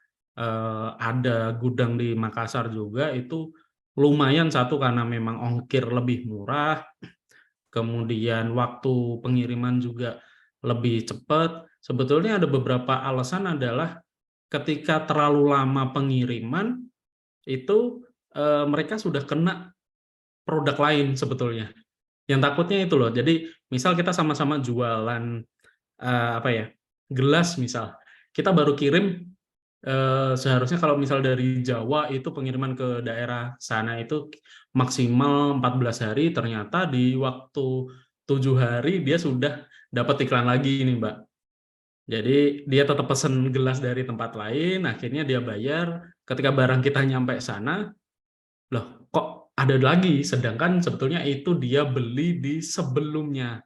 ada gudang di Makassar juga, itu lumayan, satu karena memang ongkir lebih murah, kemudian waktu pengiriman juga lebih cepat. Sebetulnya ada beberapa alasan adalah ketika terlalu lama pengiriman, itu mereka sudah kena produk lain sebetulnya. Yang takutnya itu loh. Jadi misal kita sama-sama jualan apa ya, gelas misal. Kita baru kirim, seharusnya kalau misal dari Jawa itu pengiriman ke daerah sana itu maksimal 14 hari, ternyata di waktu 7 hari dia sudah dapat iklan lagi nih, Mbak. Jadi dia tetap pesen gelas dari tempat lain, akhirnya dia bayar, ketika barang kita nyampe sana, loh kok ada lagi, sedangkan sebetulnya itu dia beli di sebelumnya,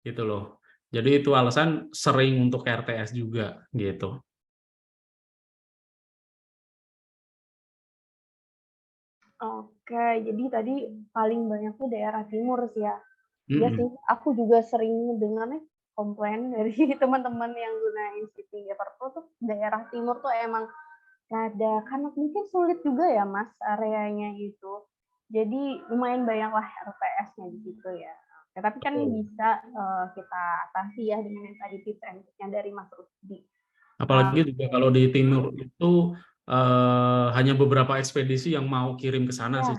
gitu loh. Jadi itu alasan sering untuk RTS juga, gitu. Oke, jadi tadi paling banyak tuh daerah timur sih ya. Iya sih, Mhm. aku juga sering dengar nih komplain dari teman-teman yang gunain City Pro tuh daerah timur tuh emang gak ada, karena mungkin sulit juga ya Mas areanya itu. Jadi lumayan banyak lah RTS-nya di situ ya. Oke, tapi kan Betul. bisa kita atasi ya dengan yang tadi tips and triknya dari Mas Rusdi. Apalagi juga kalau di timur itu hanya beberapa ekspedisi yang mau kirim ke sana Ya, sih.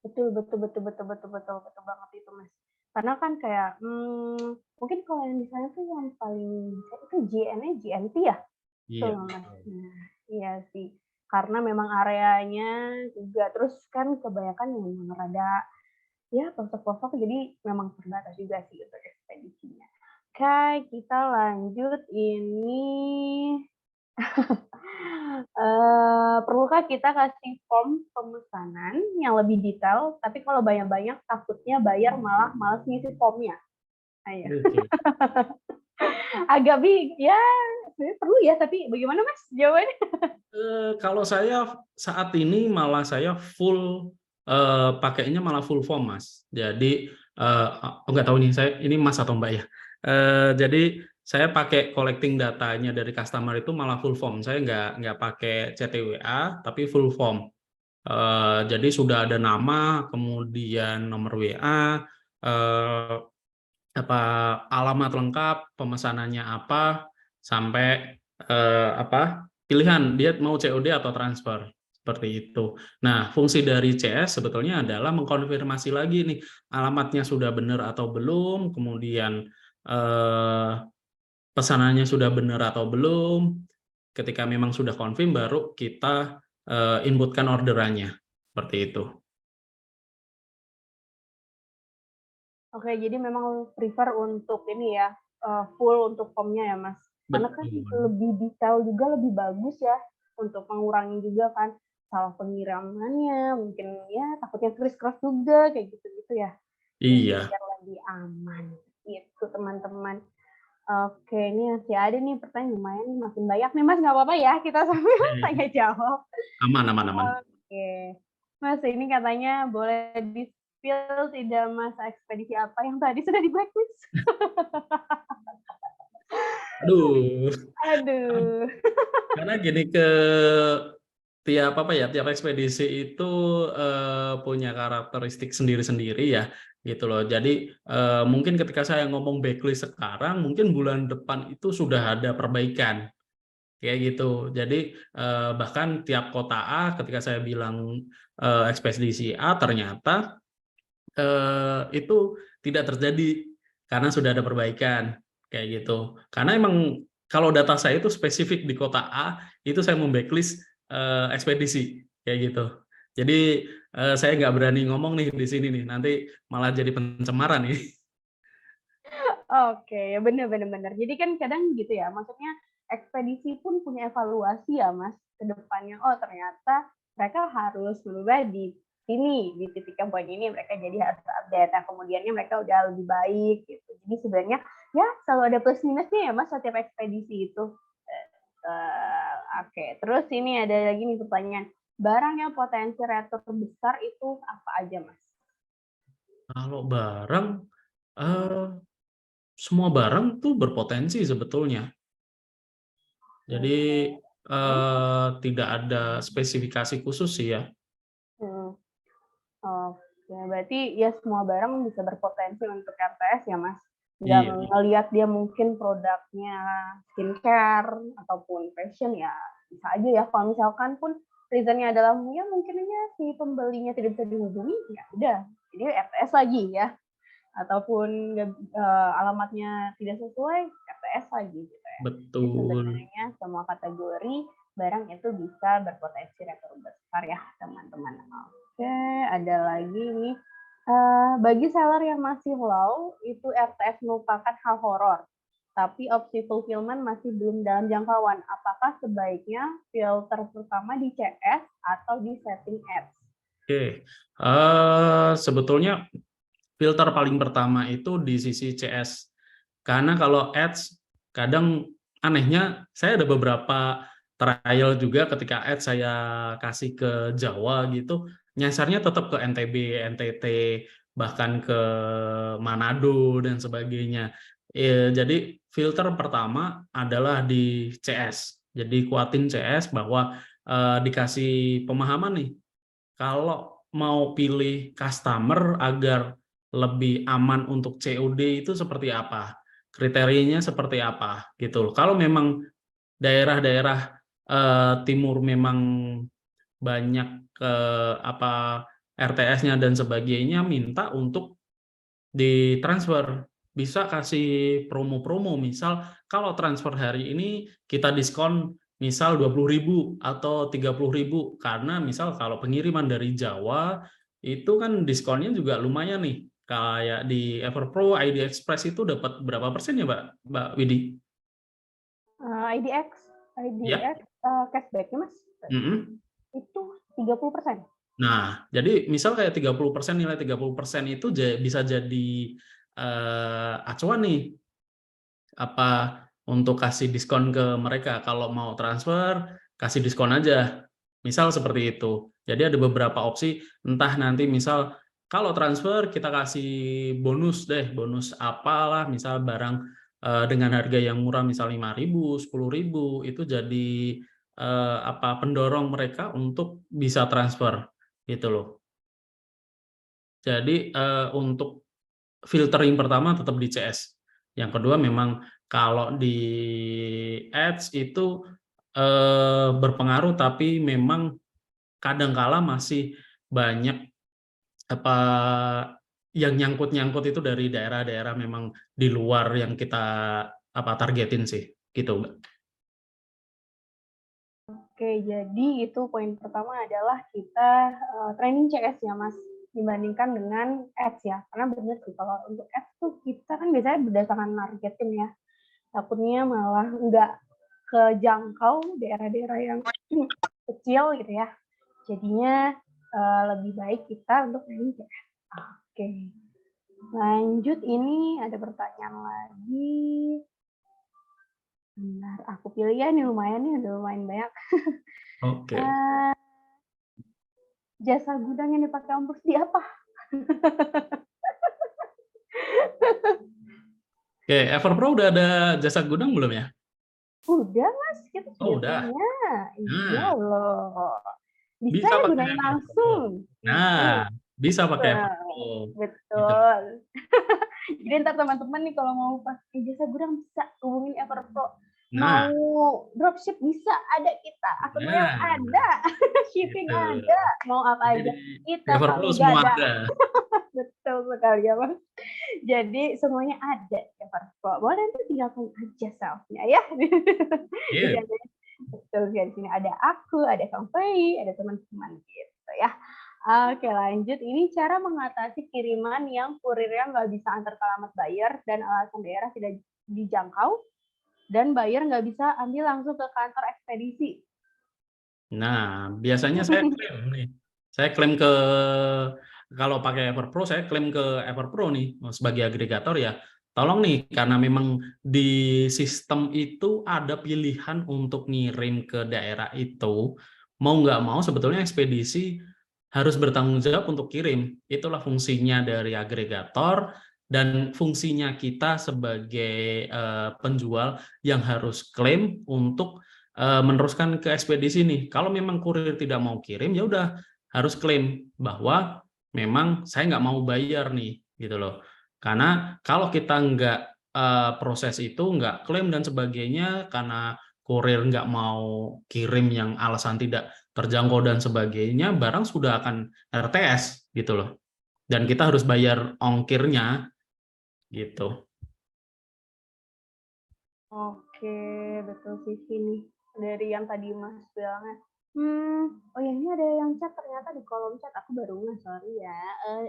betul betul betul betul betul betul betul banget itu Mas. Karena kan kayak mungkin kalau yang di sana tuh yang paling bisa itu JN-nya GNT ya, betul Iya. Mas. Nah, iya sih. Karena memang areanya juga terus kan kebanyakan yang memang rada ya pelosok-pelosok, jadi memang terbatas juga sih untuk ekspedisinya. Oke, kita lanjut ini. Perlukah kita kasih form pemesanan yang lebih detail, tapi kalau banyak-banyak takutnya bayar malah males ngisi formnya. Ayo. Oke. Agak ya sebenarnya perlu ya, tapi bagaimana Mas jawabannya? Kalau saya saat ini malah saya full pakainya malah full form, Mas. Jadi nggak tahu nih saya ini Mas atau Mbak ya. Jadi saya pakai collecting datanya dari customer itu malah full form. Saya nggak pakai CTWA tapi full form. Jadi sudah ada nama, kemudian nomor WA, apa alamat lengkap, pemesanannya apa, sampai apa pilihan dia mau COD atau transfer, seperti itu. Nah, fungsi dari CS sebetulnya adalah mengkonfirmasi lagi nih alamatnya sudah benar atau belum, kemudian eh, pesanannya sudah benar atau belum. Ketika memang sudah confirm baru kita inputkan orderannya, seperti itu. Oke, jadi memang prefer untuk ini ya, full untuk formnya ya Mas. Karena kan Betul. lebih detail juga lebih bagus ya, untuk mengurangi juga kan salah pengirimannya, mungkin ya takutnya kriss-cross juga, kayak gitu-gitu ya. Jadi Iya, biar lebih aman, gitu teman-teman. Oke, ini masih ada nih pertanyaan lumayan nih, makin banyak nih Mas, nggak apa-apa ya kita sambil tanya jawab. aman, aman, aman. Oke. Mas, ini katanya boleh di-spill tidak Mas ekspedisi apa yang tadi sudah di blacklist? Aduh, Aduh. karena gini tiap apa ya, tiap ekspedisi itu punya karakteristik sendiri-sendiri ya, gitu loh. Jadi mungkin ketika saya ngomong backlist sekarang, mungkin bulan depan itu sudah ada perbaikan, kayak gitu. Jadi bahkan tiap kota A, ketika saya bilang ekspedisi A, ternyata itu tidak terjadi karena sudah ada perbaikan, kayak gitu. Karena emang kalau data saya itu spesifik di kota A, itu saya membacklist ekspedisi, kayak gitu. Jadi saya nggak berani ngomong nih di sini nih, nanti malah jadi pencemaran nih. Oke, ya bener bener bener. Jadi kan kadang gitu ya, maksudnya ekspedisi pun punya evaluasi ya Mas, ke depannya. Oh ternyata mereka harus berubah di sini, di titik yang poin ini mereka jadi harus update. Nah kemudiannya mereka udah lebih baik gitu. Jadi sebenarnya ya selalu ada plus minusnya ya Mas setiap ekspedisi itu. Oke, terus ini ada lagi nih pertanyaan. barang yang potensi retur besar itu apa aja, Mas? Kalau barang, eh, semua barang tuh berpotensi sebetulnya. Jadi tidak ada spesifikasi khusus sih ya. Hmm. Oke, berarti ya semua barang bisa berpotensi untuk RTS ya, Mas? Nggak Iya, ngelihat dia mungkin produknya skincare ataupun fashion ya bisa aja ya. Kalau misalkan pun reasonnya adalah ya mungkinnya si pembelinya tidak bisa dihubungi, ya udah, jadi RTS lagi ya. Ataupun alamatnya tidak sesuai, RTS lagi gitu ya. Jadi betul. sebenarnya semua kategori barang itu bisa berpotensi retur besar ya, teman-teman. Oke, ada lagi nih. Bagi seller yang masih low, itu RTS merupakan hal horor. Tapi opsi fulfillment masih belum dalam jangkauan. Apakah sebaiknya filter pertama di CS atau di setting ads? Oke, sebetulnya filter paling pertama itu di sisi CS. Karena kalau ads, kadang anehnya saya ada beberapa trial juga ketika ads saya kasih ke Jawa gitu, nyasarnya tetap ke NTB, NTT, bahkan ke Manado dan sebagainya. Jadi filter pertama adalah di CS. Jadi kuatin CS bahwa dikasih pemahaman nih, kalau mau pilih customer agar lebih aman untuk COD itu seperti apa? Kriterianya seperti apa gitu loh. Kalau memang daerah-daerah timur memang banyak RTS-nya dan sebagainya, minta untuk ditransfer. Bisa kasih promo-promo, misal kalau transfer hari ini kita diskon misal 20.000 atau 30.000, karena misal kalau pengiriman dari Jawa itu kan diskonnya juga lumayan nih. Kayak di Everpro, ID Express itu dapat berapa persen ya, Mbak Widi? IDX Ya. cashback-nya, Mas, Mm-mm. itu 30%. Nah, jadi misal kayak 30%, nilai 30% itu bisa jadi acuan nih, apa untuk kasih diskon ke mereka. Kalau mau transfer, kasih diskon aja. Misal seperti itu. Jadi ada beberapa opsi, entah nanti misal kalau transfer kita kasih bonus deh, bonus apalah, misal barang dengan harga yang murah misal 5.000, 10.000, itu jadi pendorong mereka untuk bisa transfer gitu loh. Jadi untuk filtering pertama tetap di CS. Yang kedua memang kalau di ads itu berpengaruh, tapi memang kadangkala masih banyak apa yang nyangkut-nyangkut itu dari daerah-daerah memang di luar yang kita targetin sih, gitu, Mbak. Oke, jadi itu poin pertama adalah kita training CS ya, Mas, dibandingkan dengan ads ya. Karena benar sih, kalau untuk ads tuh kita kan biasanya berdasarkan nargetin ya. Takutnya malah nggak kejangkau daerah-daerah yang kecil gitu ya. Jadinya lebih baik kita untuk training CS. Oke. Lanjut, ini ada pertanyaan lagi. Benar, aku pilih ya, ini lumayan nih, udah lumayan banyak. Oke. Jasa gudang yang dipakai Om Rusdi apa? Oke, Everpro udah ada jasa gudang belum ya? Udah, Mas, kita Oh, sudah udah. punya. Iya Nah, loh. Bisa bisa ya pakai gunain Everpro. langsung. Nah, bisa pakai Everpro. Gitu. Betul. Jadi ntar teman-teman nih kalau mau pakai jasa gudang bisa hubungin Everpro. Nah, Mau dropship bisa, ada kita. Akun mail nah, ada. Shipping gitu. ada. Mau apa Jadi aja. Kita Everpro selalu semua gada. ada. Betul sekali ya, Mas. Jadi semuanya ada di Everpro. Boleh nanti tinggalkan aja selfie-nya ya. Iya. Jadi betul ya, di sini ada aku, ada Kang Fei, ada teman-teman gitu ya. Oke, lanjut. Ini cara mengatasi kiriman yang kurirnya nggak bisa antar ke alamat buyer dan alasan daerah tidak dijangkau, dan buyer nggak bisa ambil langsung ke kantor ekspedisi. Nah, biasanya saya klaim nih. Saya klaim kalau pakai Everpro, saya klaim ke Everpro nih sebagai agregator ya. Tolong nih, karena memang di sistem itu ada pilihan untuk ngirim ke daerah itu mau nggak mau sebetulnya ekspedisi harus bertanggung jawab untuk kirim. Itulah fungsinya dari agregator dan fungsinya kita sebagai penjual yang harus klaim untuk meneruskan ke ekspedisi nih. Kalau memang kurir tidak mau kirim, ya udah harus klaim bahwa memang saya nggak mau bayar nih, gitu loh. Karena kalau kita nggak proses itu, nggak klaim dan sebagainya, karena kurir nggak mau kirim yang alasan tidak terjangkau dan sebagainya, barang sudah akan RTS gitu loh. Dan kita harus bayar ongkirnya gitu. Oke, betul sih sini dari yang tadi Mas bilangnya. Oh ya ini ada yang chat ternyata di kolom chat aku baru nge, sorry ya.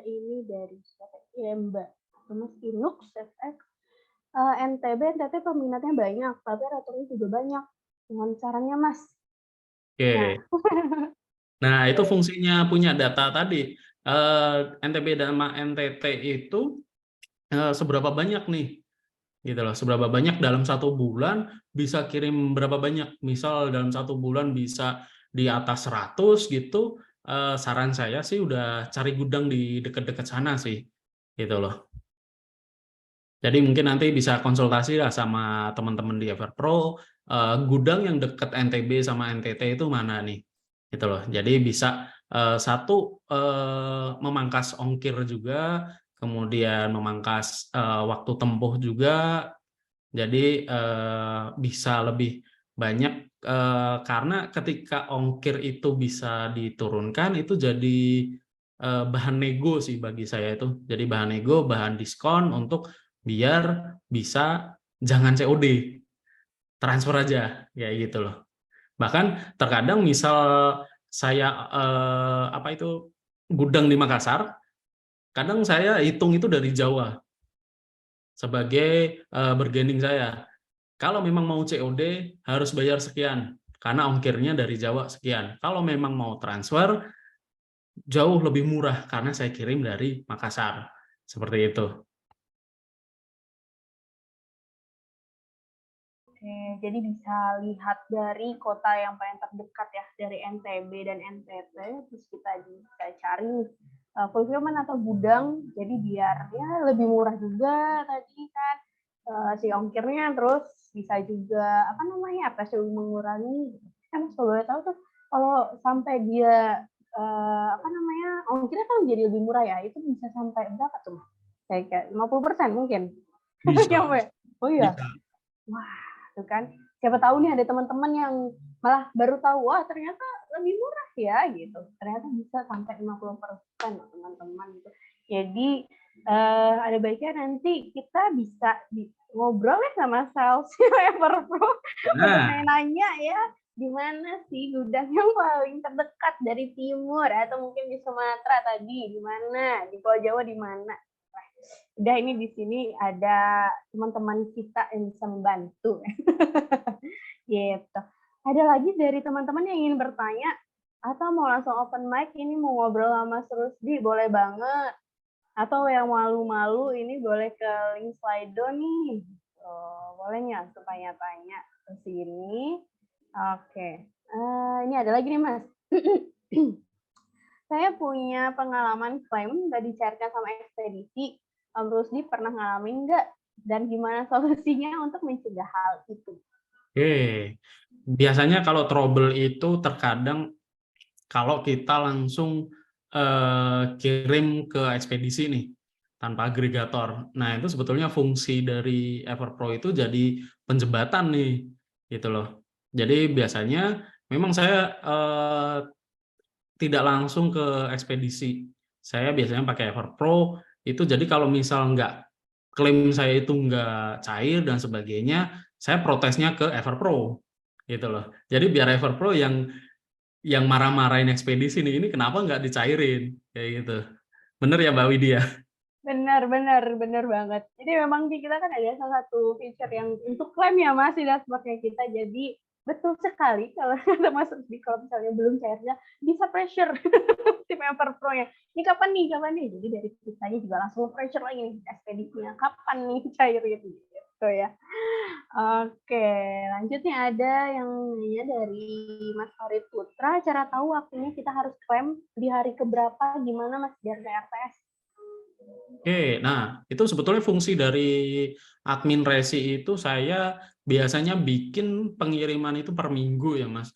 Ini dari siapa? Ya Mbak Mas Inux FX. NTT peminatnya banyak, tapi ratunya juga banyak. Dengan caranya Mas. Oke. Nah, itu fungsinya punya data tadi. NTB dan NTT itu seberapa banyak nih? Gitu loh, seberapa banyak dalam 1 bulan bisa kirim berapa banyak? Misal dalam 1 bulan bisa di atas 100 gitu, saran saya sih udah cari gudang di dekat-dekat sana sih, gitu loh. Jadi mungkin nanti bisa konsultasi lah sama teman-teman di Everpro, gudang yang dekat NTB sama NTT itu mana nih, gitu loh. Jadi bisa satu memangkas ongkir juga, kemudian memangkas waktu tempuh juga, jadi bisa lebih banyak karena ketika ongkir itu bisa diturunkan itu jadi bahan nego sih bagi saya itu. Jadi bahan nego, bahan diskon untuk biar bisa jangan COD, transfer aja kayak gitu loh. Bahkan terkadang misal saya gudang di Makassar, kadang saya hitung itu dari Jawa sebagai bargaining saya. Kalau memang mau COD harus bayar sekian karena ongkirnya dari Jawa sekian. Kalau memang mau transfer jauh lebih murah karena saya kirim dari Makassar. Seperti itu. Oke, jadi bisa lihat dari kota yang paling terdekat ya, dari NTB dan NTT, terus kita bisa cari fulfillment atau gudang, jadi biar ya lebih murah juga tadi kan si ongkirnya, terus bisa juga apa namanya apa mengurangi. Kan kalau boleh tahu tuh kalau sampai dia apa namanya ongkirnya kan jadi lebih murah ya, itu bisa sampai berapa tuh? Kayak 50% mungkin. Bisa. Oh iya. Bisa. Wah, tuh kan. Siapa tahu nih ada teman-teman yang malah baru tahu, wah ternyata lebih murah ya gitu. Ternyata bisa sampai 50% teman-teman gitu. Jadi ada baiknya nanti kita bisa ngobrol ya sama sales Everpro untuk nanya ya di mana sih gudang yang paling terdekat dari timur atau mungkin di Sumatera tadi di mana, di Pulau Jawa di mana. Udah ini di sini ada teman-teman kita yang bisa membantu. Gitu. Ada lagi dari teman-teman yang ingin bertanya atau mau langsung open mic ini mau ngobrol sama Mas Rusdi boleh banget. Atau yang malu-malu ini boleh ke link Slido nih. Boleh nggak supaya tanya ke sini. Oke. Ini ada lagi nih Mas. Saya punya pengalaman klaim nggak dicairkan sama ekspedisi. Om Rusdi pernah ngalamin nggak? Dan gimana solusinya untuk mencegah hal itu? Oke. Biasanya kalau trouble itu terkadang kalau kita langsung kirim ke ekspedisi nih tanpa agregator. Nah, itu sebetulnya fungsi dari Everpro itu jadi penjembatan nih, gitu loh. Jadi biasanya memang saya tidak langsung ke ekspedisi. Saya biasanya pakai Everpro, itu jadi kalau misal nggak klaim saya itu nggak cair dan sebagainya, saya protesnya ke Everpro, gitu loh. Jadi biar Everpro yang marah-marahin ekspedisi nih, ini kenapa nggak dicairin, kayak gitu. Bener ya Mbak Widya? Benar banget. Jadi memang di kita kan ada salah satu feature yang untuk klaim ya Mas di dashboardnya kita. Jadi betul sekali kalau kita masuk di kalau misalnya belum cairnya bisa pressure tim Everpro-nya. Ini kapan nih? Jadi dari kitanya juga langsung pressure lagi nih ekspedisinya. Kapan nih cair gitu. gitu ya. Oke, lanjut nih ada yang nanya dari Mas Farid Putra, cara tahu waktunya kita harus klaim di hari keberapa, gimana Mas biar ke RTS? Oke, nah itu sebetulnya fungsi dari admin resi itu saya biasanya bikin pengiriman itu per minggu ya Mas.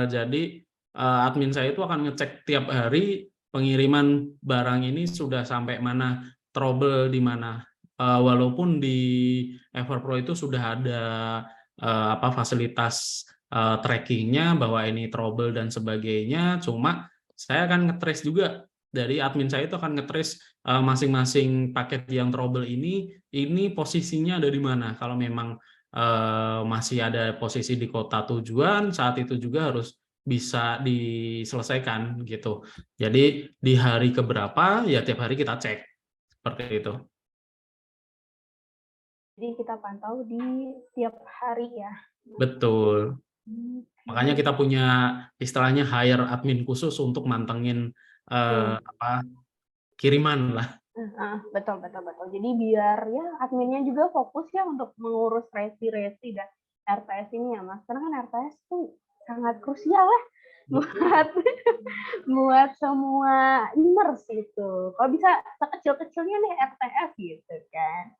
Jadi admin saya itu akan ngecek tiap hari pengiriman barang ini sudah sampai mana, trouble di mana. Walaupun di Everpro itu sudah ada fasilitas trackingnya bahwa ini trouble dan sebagainya, cuma saya akan nge-trace juga dari admin saya itu akan nge-trace masing-masing paket yang trouble ini posisinya ada di mana. Kalau memang masih ada posisi di kota tujuan, saat itu juga harus bisa diselesaikan gitu. Jadi di hari keberapa ya tiap hari kita cek seperti itu. Jadi kita pantau di tiap hari ya. Betul. Oke. Makanya kita punya istilahnya hire admin khusus untuk mantengin kiriman lah. Betul. Jadi biar ya adminnya juga fokus ya untuk mengurus resi dan RTS ini ya Mas. Karena kan RTS tuh sangat krusial lah buat semua e-commerce gitu. Kalau bisa sekecil-kecilnya nih RTS gitu kan.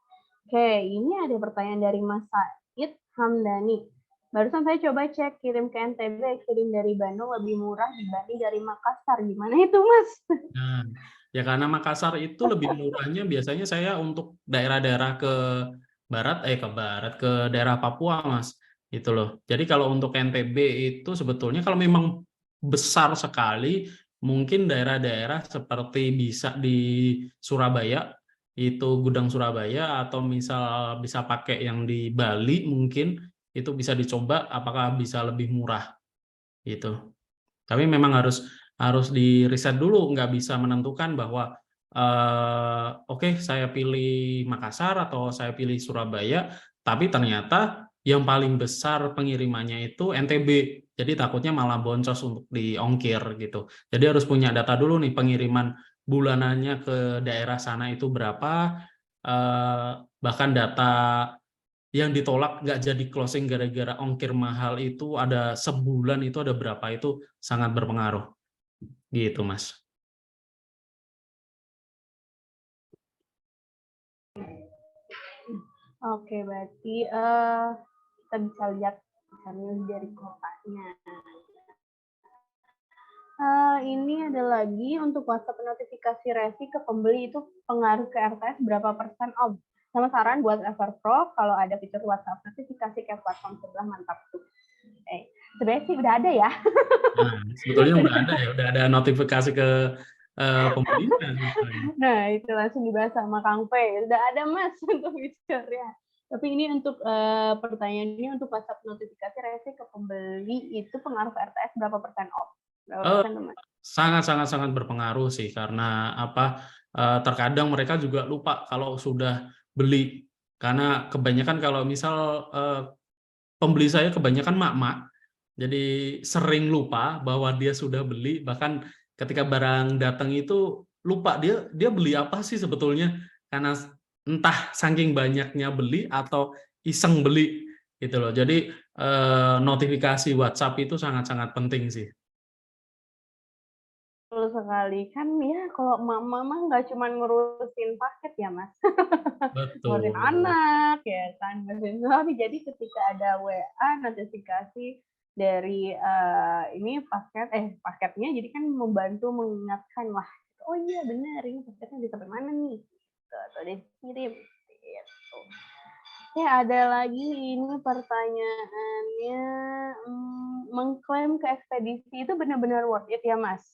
Oke, ini ada pertanyaan dari Mas Said Hamdani. Barusan saya coba cek kirim ke NTB, kirim dari Bandung lebih murah dibanding dari Makassar. Gimana itu, Mas? Nah, ya karena Makassar itu lebih murahnya biasanya saya untuk daerah-daerah ke daerah Papua, Mas. Itu loh. Jadi kalau untuk NTB itu sebetulnya kalau memang besar sekali, mungkin daerah-daerah seperti bisa di Surabaya, itu gudang Surabaya, atau misal bisa pakai yang di Bali mungkin, itu bisa dicoba apakah bisa lebih murah gitu. Tapi memang harus di riset dulu, nggak bisa menentukan bahwa oke, saya pilih Makassar atau saya pilih Surabaya, tapi ternyata yang paling besar pengirimannya itu NTB. Jadi takutnya malah boncos untuk diongkir gitu. Jadi harus punya data dulu nih pengiriman bulanannya ke daerah sana itu berapa, bahkan data yang ditolak nggak jadi closing gara-gara ongkir mahal itu ada sebulan itu ada berapa, itu sangat berpengaruh gitu Mas. Oke, berarti kita bisa lihat misalnya dari kotanya. Ini ada lagi untuk WhatsApp notifikasi resi ke pembeli itu pengaruh ke RTS berapa persen om? Sama saran buat Everpro kalau ada fitur WhatsApp notifikasi ke platform sebelah, mantap tuh. Sebenarnya sih udah ada ya. Nah, sebetulnya udah ada notifikasi ke pembelinya. Nah, itu langsung dibahas sama Kang P. Udah ada Mas untuk fiturnya. Tapi ini untuk pertanyaan ini untuk WhatsApp notifikasi resi ke pembeli itu pengaruh ke RTS berapa persen om? Sangat berpengaruh sih karena terkadang mereka juga lupa kalau sudah beli, karena kebanyakan kalau misal pembeli saya kebanyakan mak-mak, jadi sering lupa bahwa dia sudah beli, bahkan ketika barang datang itu lupa dia beli apa sih sebetulnya, karena entah saking banyaknya beli atau iseng beli gitu loh. Jadi notifikasi WhatsApp itu sangat penting sih. Betul sekali. Kan ya kalau mama nggak cuma ngurusin paket ya, Mas. Ngurusin Betul. anak, ya kan. Ngurusin suami. Jadi ketika ada WA, notifikasi dari ini paketnya, jadi kan membantu mengingatkan, wah, oh iya benar, ini paketnya bisa sampai mana nih. Atau dikirim. Gitu. Ya, ada lagi ini pertanyaannya, mengklaim ke ekspedisi itu benar-benar worth it ya, Mas?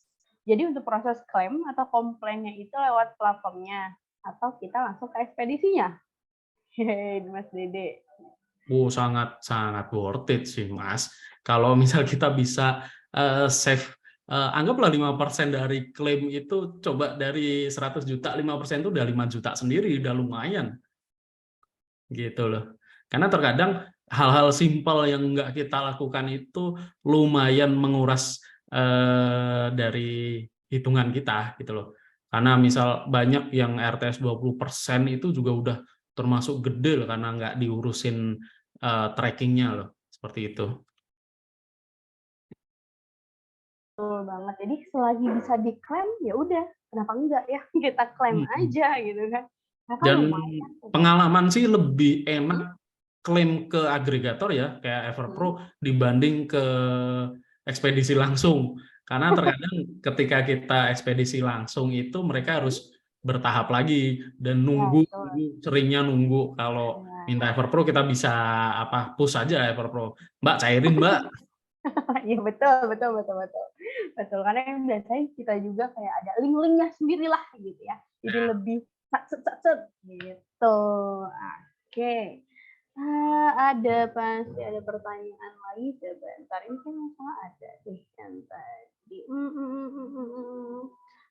Jadi untuk proses klaim atau komplainnya itu lewat platformnya atau kita langsung ke ekspedisinya? Hehe, Mas Dede. Sangat worth it sih, Mas. Kalau misal kita bisa save, anggaplah 5% dari klaim itu, coba dari 100 juta, 5% itu udah 5 juta sendiri, udah lumayan. Gitu loh. Karena terkadang hal-hal simpel yang nggak kita lakukan itu lumayan menguras dari hitungan kita gitu loh. Karena misal banyak yang RTS 20% itu juga udah termasuk gede loh karena nggak diurusin trackingnya loh, seperti itu. Betul banget. Jadi selagi bisa diklaim ya udah, kenapa enggak ya kita klaim aja gitu kan. Nah, kan Dan lumayan. pengalaman sih lebih enak klaim ke agregator ya kayak Everpro dibanding ke ekspedisi langsung. Karena terkadang ketika kita ekspedisi langsung itu mereka harus bertahap lagi dan nunggu, seringnya nunggu. Kalau minta Everpro kita bisa push aja Everpro. Mbak cairin Mbak. Iya betul. Karena biasanya kita juga kayak ada link-linknya sendiri lah gitu ya. Jadi lebih set gitu. Oke. Pasti ada pertanyaan lagi sebentar. Ini kan masalah ada deh yang tadi.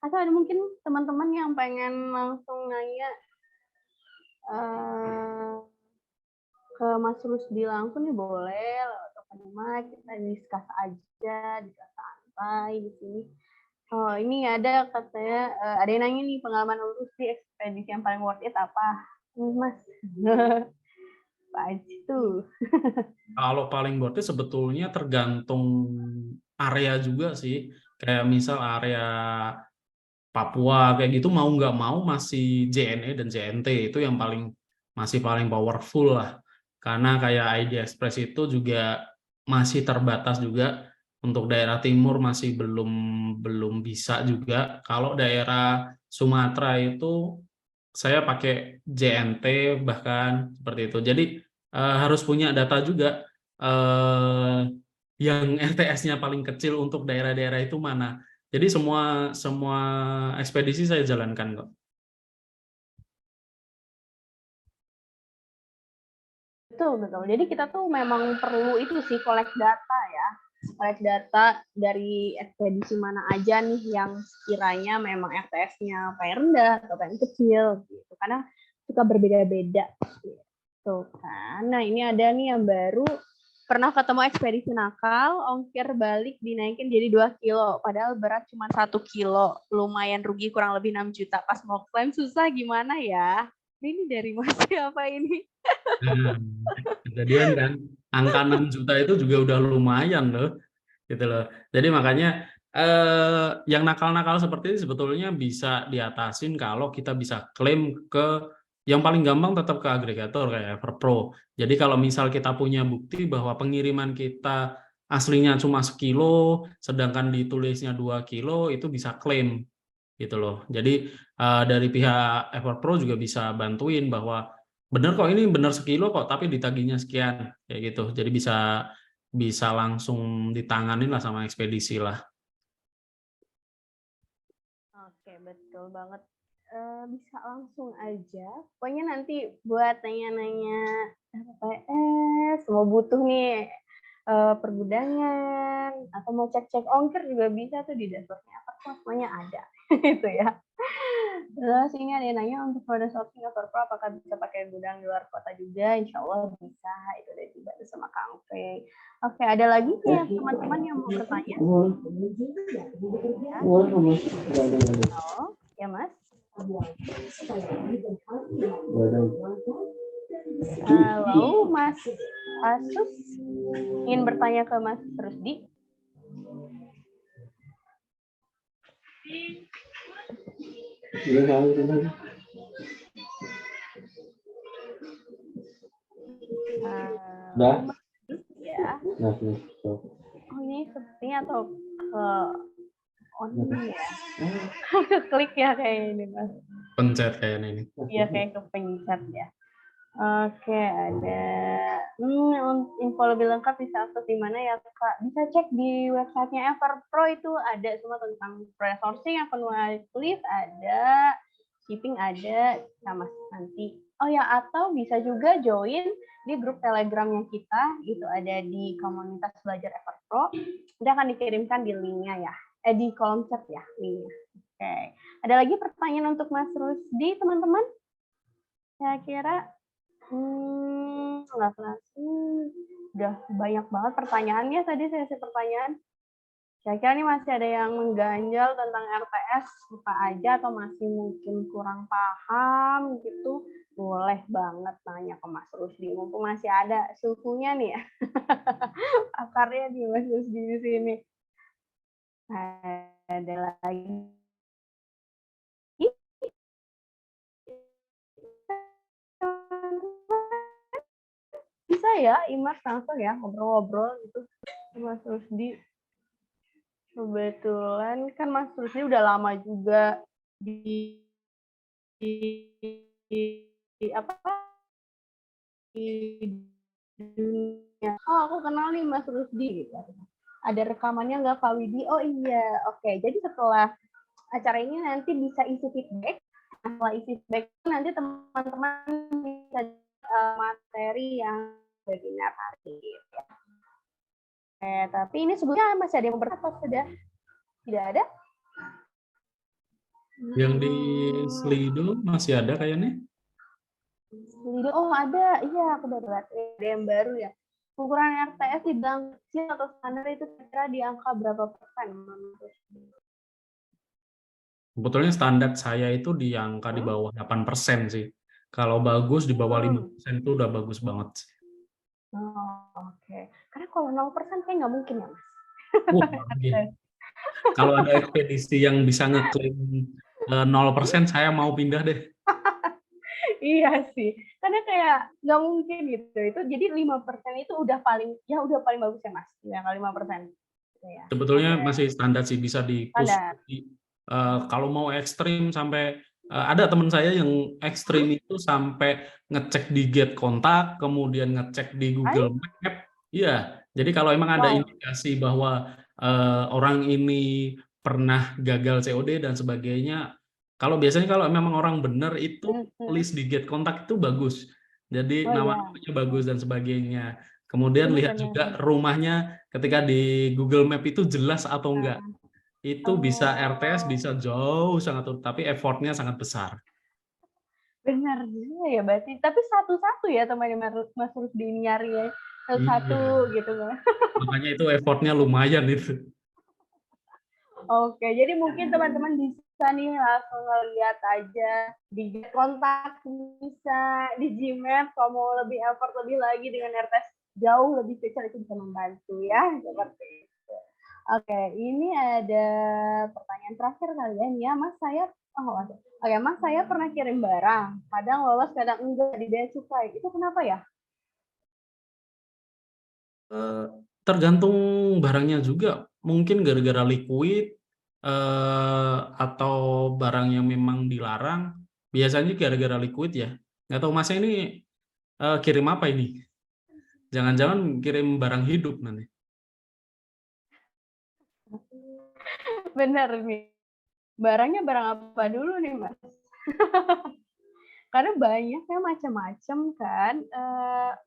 Atau ada mungkin teman-teman yang pengen langsung nanya ke Mas Rusdi langsung nih boleh lewat rumah kita discuss aja, discuss santai di sini. Oh ini ada katanya ada yang nanya nih pengalaman Rusdi ekspedisi yang paling worth it apa? Nih Mas. Pak Aji tuh. Kalau paling worth it sebetulnya tergantung area juga sih. Kayak misal area Papua kayak gitu mau nggak mau masih JNE dan JNT itu yang masih paling powerful lah. Karena kayak ID Express itu juga masih terbatas juga untuk daerah timur masih belum bisa juga. Kalau daerah Sumatera itu saya pakai JNT bahkan seperti itu. Jadi harus punya data juga yang RTS-nya paling kecil untuk daerah-daerah itu mana. Jadi semua ekspedisi saya jalankan kok. Betul. Jadi kita tuh memang perlu itu sih collect data ya. Collect data dari ekspedisi mana aja nih yang sekiranya memang RTS-nya paling rendah atau paling kecil gitu. Karena suka berbeda-beda gitu kan. Nah, ini ada nih yang baru pernah ketemu ekspedisi nakal, ongkir balik dinaikin jadi 2 kilo, padahal berat cuma 1 kilo. Lumayan rugi kurang lebih 6 juta. Pas mau klaim susah gimana ya? Ini dari Mas siapa ini? Kejadian kan, angka 6 juta itu juga udah lumayan loh, gitu loh. Jadi makanya yang nakal-nakal seperti ini sebetulnya bisa diatasin kalau kita bisa klaim ke yang paling gampang tetap ke agregator kayak Everpro. Jadi kalau misal kita punya bukti bahwa pengiriman kita aslinya cuma sekilo, sedangkan ditulisnya 2 kilo, itu bisa klaim gitu loh. Jadi dari pihak Everpro juga bisa bantuin bahwa benar kok ini benar sekilo kok, tapi ditagihnya sekian kayak gitu. Jadi bisa langsung ditanganin lah sama ekspedisi lah. Oke, betul banget. Bisa langsung aja. Pokoknya nanti buat nanya-nanya FPS, mau butuh nih pergudangan, atau mau cek-cek ongkir juga bisa tuh di dashboardnya. Apa semuanya ada. Itu ya. Terus ini ada yang nanya untuk proses shopping Everpro apakah bisa pakai gudang di luar kota juga? Insya Allah bisa. Itu udah dibantu sama Kang Fe. Oke, ada lagi nih teman-teman yang mau bertanya? Halo, ya Mas? Halo Mas Asus, ingin bertanya ke Mas Rusdi? Ya. Oh ini sepertinya atau ke on ya? Klik ya kayak ini Mas. Pencet kayaknya ini. Iya kayak kepencet ya. Oke, ada info lebih lengkap bisa akses di mana ya Kak? Bisa cek di websitenya Everpro, itu ada semua tentang price sourcing, akun whitelist ada, shipping ada, sama nanti. Oh ya, atau bisa juga join di grup Telegramnya kita, itu ada di komunitas belajar Everpro. Nanti akan dikirimkan di linknya ya, di kolom chat ya linknya. Oke, ada lagi pertanyaan untuk Mas Rusdi teman-teman? Saya kira nggak langsung, udah banyak banget pertanyaannya tadi sesi pertanyaan. Kira-kira nih masih ada yang mengganjal tentang RTS apa aja atau masih mungkin kurang paham gitu, Boleh banget nanya ke Mas Rusdi, mumpung masih ada suhunya nih ya. Akarnya di Mas Rusdi di sini. Ada lagi bisa ya Imas langsung ya ngobrol-ngobrol gitu Mas Rusdi. Kebetulan kan Mas Rusdi udah lama juga di, di apa di dunia. Oh aku kenal nih Mas Rusdi gitu. Ada rekamannya nggak Kak Widi? Oh iya, oke. Jadi setelah acara ini nanti bisa isi feedback. Setelah isi feedback nanti teman-teman bisa materi yang webinar hari ini. Tapi ini sebelumnya masih ada yang berapa sudah? Tidak ada? Yang di Slido masih ada kayaknya. Slido, oh ada. Iya, aku baru lihat. Ada yang baru ya. Ukuran RTS di bidang kecil atau standar itu kira-kira di angka berapa persen? Sebetulnya standar saya itu di angka di bawah 8% sih. Kalau bagus di bawah 5% itu udah bagus banget sih. Oh, oke. Karena kalau 0% kayak nggak mungkin ya, Mas. Kalau ada ekspedisi yang bisa ngeklaim 0%, saya mau pindah deh. Iya sih. Karena kayak nggak mungkin gitu. Itu jadi 5% itu udah paling bagus ya, Mas. Ya, kalau 5%. Ya. Sebetulnya masih standar sih, bisa di-push. Kalau mau ekstrim sampai ada teman saya yang ekstrim itu sampai ngecek di get kontak, kemudian ngecek di Google Map. Iya, jadi kalau emang ada indikasi bahwa orang ini pernah gagal COD dan sebagainya, biasanya kalau memang orang benar itu list di get kontak itu bagus. Jadi nama-namanya bagus dan sebagainya. Kemudian lihat juga rumahnya ketika di Google Map itu jelas atau enggak. Itu bisa RTS, bisa jauh sangat, tapi effortnya sangat besar. Benar juga ya, berarti. Tapi satu-satu ya teman-teman Mas Rusdi nyari ya. Satu-satu gitu kan. Makanya itu effortnya lumayan itu. Oke, jadi mungkin teman-teman bisa nih langsung ngeliat aja di kontak, bisa di Gmail kalau mau lebih effort lebih lagi dengan RTS jauh lebih kecil itu bisa membantu ya, seperti itu. Oke, ini ada pertanyaan terakhir kalian ya, Mas. Mas, saya pernah kirim barang, kadang lolos, kadang enggak di bea cukai. Itu kenapa ya? Tergantung barangnya juga, mungkin gara-gara liquid atau barang yang memang dilarang. Biasanya gara-gara liquid ya. Nggak tahu Mas ini kirim apa ini? Jangan-jangan kirim barang hidup nanti. Benar nih. Barangnya barang apa dulu nih, Mas? Karena banyaknya macam-macam kan.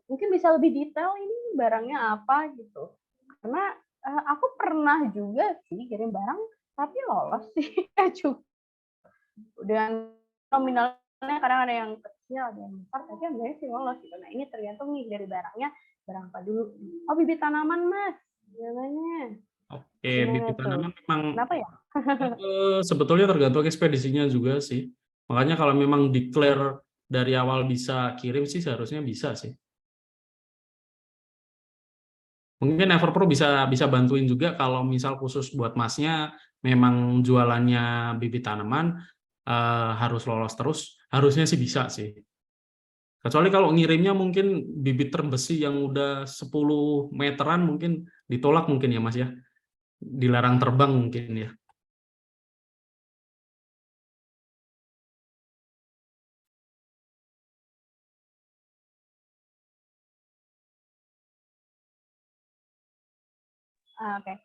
Mungkin bisa lebih detail ini barangnya apa gitu. Karena aku pernah juga sih kirim barang, tapi lolos sih. Dan nominalnya kadang ada yang kecil, ada yang besar, tapi yang sih lolos gitu. Nah ini tergantung nih dari barangnya, barang apa dulu. Oh bibit tanaman Mas, namanya. Oke, bibit tanaman memang kenapa ya? sebetulnya tergantung ekspedisinya juga sih. Makanya kalau memang declare dari awal bisa kirim sih seharusnya bisa sih. Mungkin Everpro bisa bantuin juga kalau misal khusus buat Masnya memang jualannya bibit tanaman harus lolos terus, harusnya sih bisa sih. Kecuali kalau ngirimnya mungkin bibit terbesi yang udah 10 meteran mungkin ditolak mungkin ya Mas ya. Dilarang terbang mungkin ya. Oke.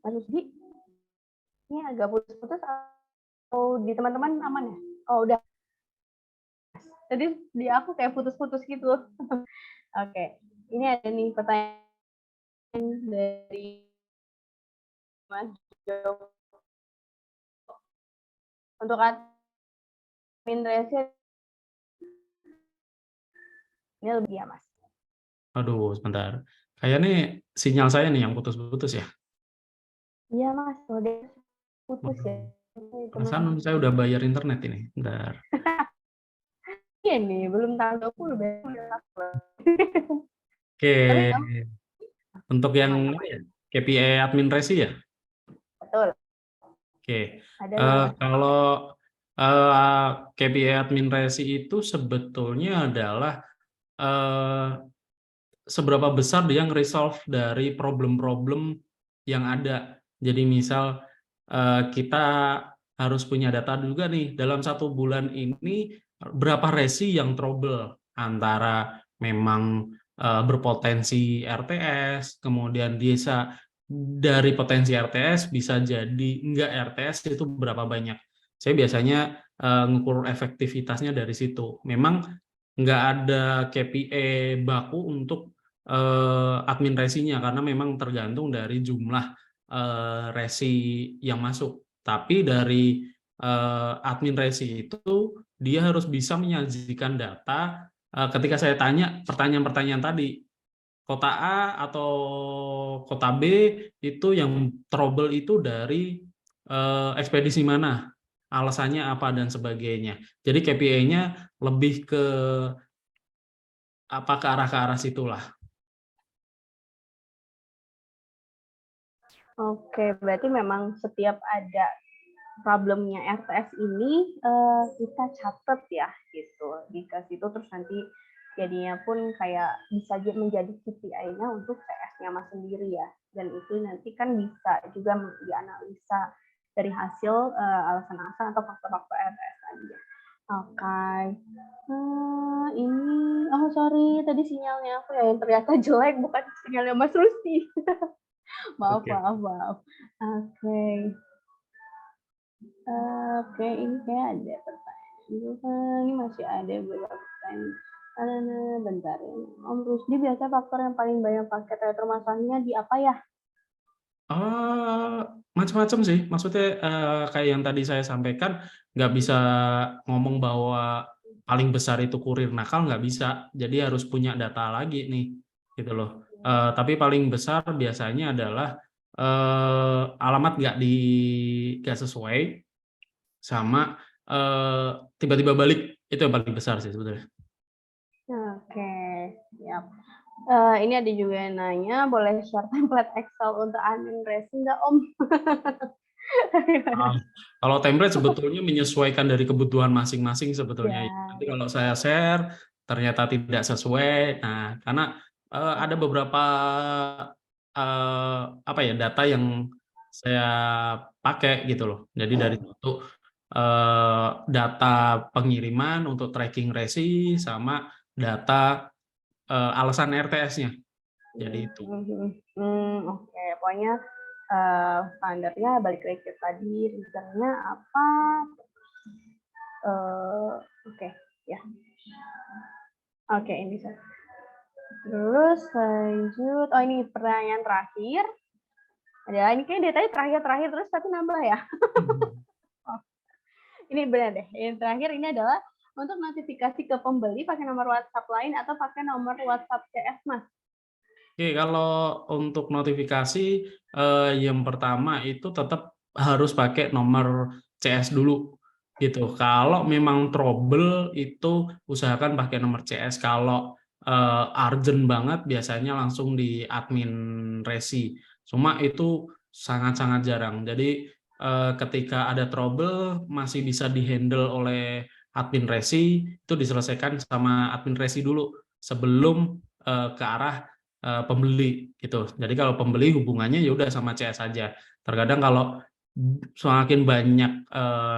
Mas Rusdi, ini agak putus-putus atau di teman-teman aman ya? Oh udah. Tadi di aku kayak putus-putus gitu. Oke. Ini ada nih pertanyaan dari Mas Jo. Untuk admin Resi, ini lebih ya Mas. Aduh, sebentar. Kayaknya sinyal saya nih yang putus-putus ya. Iya Mas, udah putus ya. Perasaan saya udah bayar internet ini. Bentar. Iya nih, belum tanggal 20 besok udah lapor. Oke, Tapi kamu untuk yang apa? ini ya, KPI admin resi ya. Betul, Oke, ada nama. kalau eh, KPI admin resi itu sebetulnya adalah eh, seberapa besar dia nge-resolve dari problem-problem yang ada. Jadi misal kita harus punya data juga nih, dalam 1 bulan ini berapa resi yang trouble, antara memang berpotensi RTS, kemudian bisa dari potensi RTS bisa jadi enggak RTS, itu berapa banyak. Saya biasanya ngukur efektivitasnya dari situ. Memang nggak ada KPI baku untuk admin resinya, karena memang tergantung dari jumlah resi yang masuk. Tapi dari admin resi itu dia harus bisa menyajikan data. Ketika saya tanya pertanyaan-pertanyaan tadi, kota A atau kota B itu yang trouble itu dari ekspedisi mana, alasannya apa dan sebagainya. Jadi KPI-nya lebih ke apa, ke arah situlah. Oke, berarti memang setiap ada problemnya RTS ini kita catat ya gitu di situ, terus nanti jadinya pun kayak bisa menjadi KPI-nya untuk CS-nya mas sendiri ya, dan itu nanti kan bisa juga dianalisa dari hasil alasan-alasan atau faktor-faktor RTS tadi ya. Oke. Ini sorry tadi sinyalnya aku ya yang ternyata jelek, bukan sinyalnya Mas Rusti. maaf Oke. maaf maaf. Oke. Oke, ini kayak ada pertanyaan. Ini masih ada beberapa pertanyaan. Bentar ya. Om Rusdi biasa faktor yang paling banyak pakai teater masalahnya di apa ya? Macam-macam sih. Maksudnya kayak yang tadi saya sampaikan, nggak bisa ngomong bahwa paling besar itu kurir nakal, nggak bisa. Jadi harus punya data lagi nih, gitu loh. Tapi paling besar biasanya adalah alamat nggak sesuai, sama tiba-tiba balik, itu yang paling besar sih sebetulnya. Oke, siap. Ini ada juga yang nanya, boleh share template Excel untuk admin resi nggak Om? Kalau template sebetulnya menyesuaikan dari kebutuhan masing-masing sebetulnya. Ya. Tapi kalau saya share ternyata tidak sesuai. Nah, karena ada beberapa apa ya, data yang saya pakai gitu loh. Jadi dari satu data pengiriman untuk tracking resi, sama data alasan RTS-nya. Jadi itu. Oke, pokoknya standarnya balik lagi ke tadi, reasonnya apa? Oke, ya. Oke, ini saya. Terus lanjut. Oh, ini pertanyaan terakhir. Ada ini kayak tadi terakhir terus tapi nambah ya. Oh, ini benar deh. Yang terakhir ini adalah untuk notifikasi ke pembeli pakai nomor WhatsApp lain atau pakai nomor WhatsApp CS, Mas? Oke, kalau untuk notifikasi yang pertama itu tetap harus pakai nomor CS dulu gitu. Kalau memang trouble itu usahakan pakai nomor CS. Kalau urgent banget biasanya langsung di admin resi. Cuma itu sangat-sangat jarang. Jadi ketika ada trouble masih bisa dihandle oleh admin resi, itu diselesaikan sama admin resi dulu sebelum ke arah pembeli gitu. Jadi kalau pembeli hubungannya ya udah sama CS aja. Terkadang kalau semakin banyak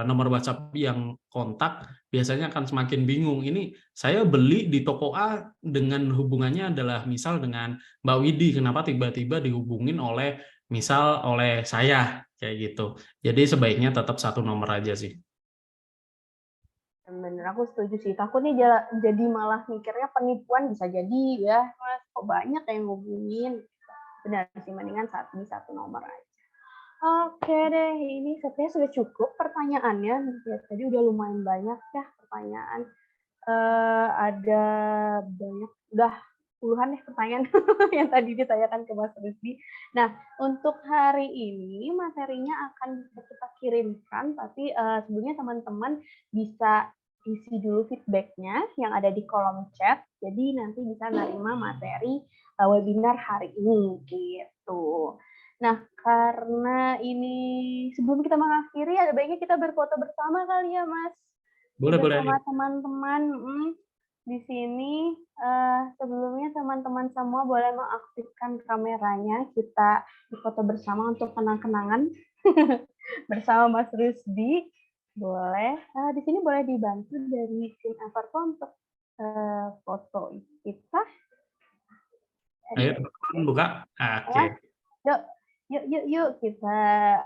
nomor WhatsApp yang kontak, biasanya akan semakin bingung. Ini saya beli di toko A dengan hubungannya adalah misal dengan Mbak Widi, kenapa tiba-tiba dihubungin oleh misal oleh saya kayak gitu. Jadi sebaiknya tetap satu nomor aja sih. Bener, aku setuju sih. Takutnya jadi malah mikirnya penipuan bisa jadi ya, Mas. Kok banyak yang ngubungin? Benar sih, mendingan di satu nomor aja. Oke deh, ini sepertinya sudah cukup pertanyaannya. Ya, tadi udah lumayan banyak ya pertanyaan. Ada banyak, udah puluhan deh pertanyaan yang tadi ditanyakan ke Mas Rizky. Nah, untuk hari ini materinya akan kita kirimkan, tapi sebelumnya teman-teman bisa isi dulu feedbacknya yang ada di kolom chat. Jadi nanti bisa nerima materi webinar hari ini gitu. Nah, karena ini sebelum kita mengakhiri, ada baiknya kita berfoto bersama kali ya, Mas. Boleh, boleh. Bersama teman-teman. Di sini sebelumnya teman-teman semua boleh mengaktifkan kameranya. Kita berfoto bersama untuk kenang-kenangan bersama Mas Rusdi. Boleh. Di sini boleh dibantu dari tim Everco untuk foto kita. Ayo teman-teman buka. Oke. Yuk kita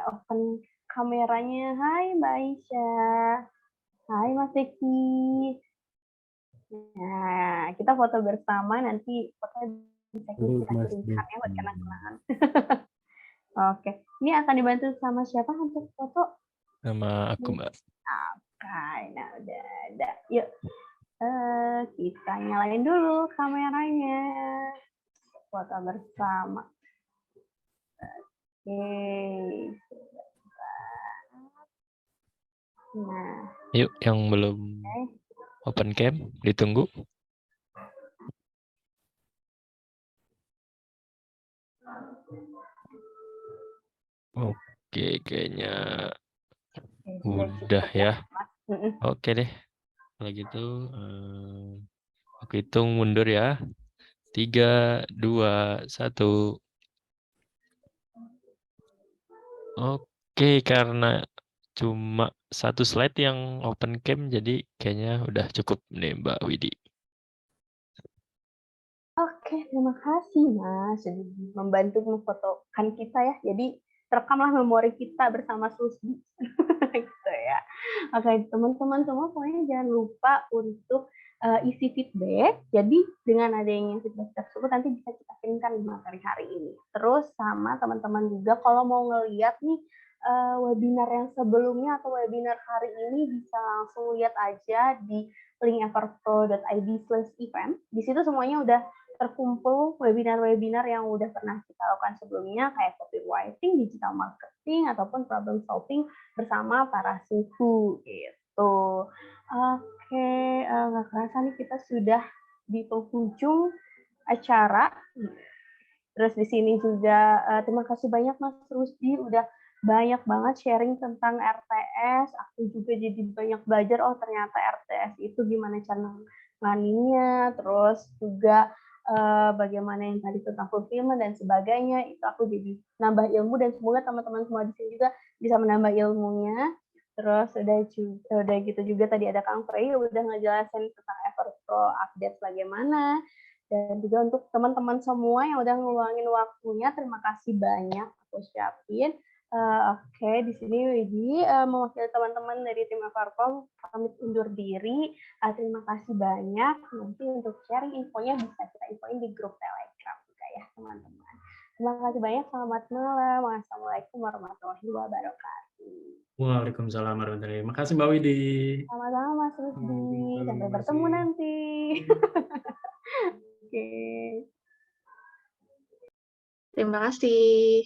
open kameranya. Hai Mbak Aisyah. Hai Mas Eki. Nah, kita foto bersama, nanti fotonya bisa kita kirimkan ya buat kenang-kenangan. Oke, ini akan dibantu sama siapa untuk foto? Sama aku, Mbak. Oke, nah udah. Yuk, kita nyalain dulu kameranya. Foto bersama. Oke. Nah. Yuk, yang belum open cam, ditunggu. Oke, kayaknya udah ya. Oke deh. Kalau gitu, aku hitung mundur ya. 3, 2, 1. Oke, karena cuma satu slide yang open cam, jadi kayaknya udah cukup nih Mbak Widi. Oke, terima kasih Mas sudah membantu memfotokan kita ya. Jadi terekamlah memori kita bersama Susdi. Gitu ya. Oke, teman-teman semua pokoknya jangan lupa untuk isi feedback. Jadi dengan adanya feedback tersebut nanti bisa kita kirimkan di materi hari ini. Terus sama teman-teman juga kalau mau ngeliat nih webinar yang sebelumnya atau webinar hari ini bisa langsung lihat aja di link everpro.id/event. Di situ semuanya udah terkumpul webinar-webinar yang udah pernah kita lakukan sebelumnya kayak copywriting, digital marketing, ataupun problem solving bersama para suku gitu. Oke, nggak kerasa nih kita sudah di penghujung acara. Terus di sini juga terima kasih banyak Mas Rusdi udah banyak banget sharing tentang RTS. Aku juga jadi banyak belajar, oh ternyata RTS itu gimana cara nanganinnya, terus juga bagaimana yang tadi tentang fulfillment dan sebagainya, itu aku jadi nambah ilmu dan semoga teman-teman semua di sini juga bisa menambah ilmunya. Terus udah gitu juga tadi ada Kang Frey udah ngejelasin tentang Everpro update bagaimana. Dan juga untuk teman-teman semua yang udah ngeluangin waktunya, terima kasih banyak aku ucapin. Oke, di sini Widi mewakili teman-teman dari tim Everpro pamit undur diri. Terima kasih banyak. Nanti untuk sharing infonya bisa kita infoin di grup Telegram juga ya teman-teman. Terima kasih banyak. Selamat malam. Wassalamualaikum warahmatullahi wabarakatuh. Waalaikumsalam warahmatullahi wabarakatuh. Makasih Mbak Widi. Sama-sama Mas Rusdi. Sampai bertemu nanti. Oke. Terima kasih.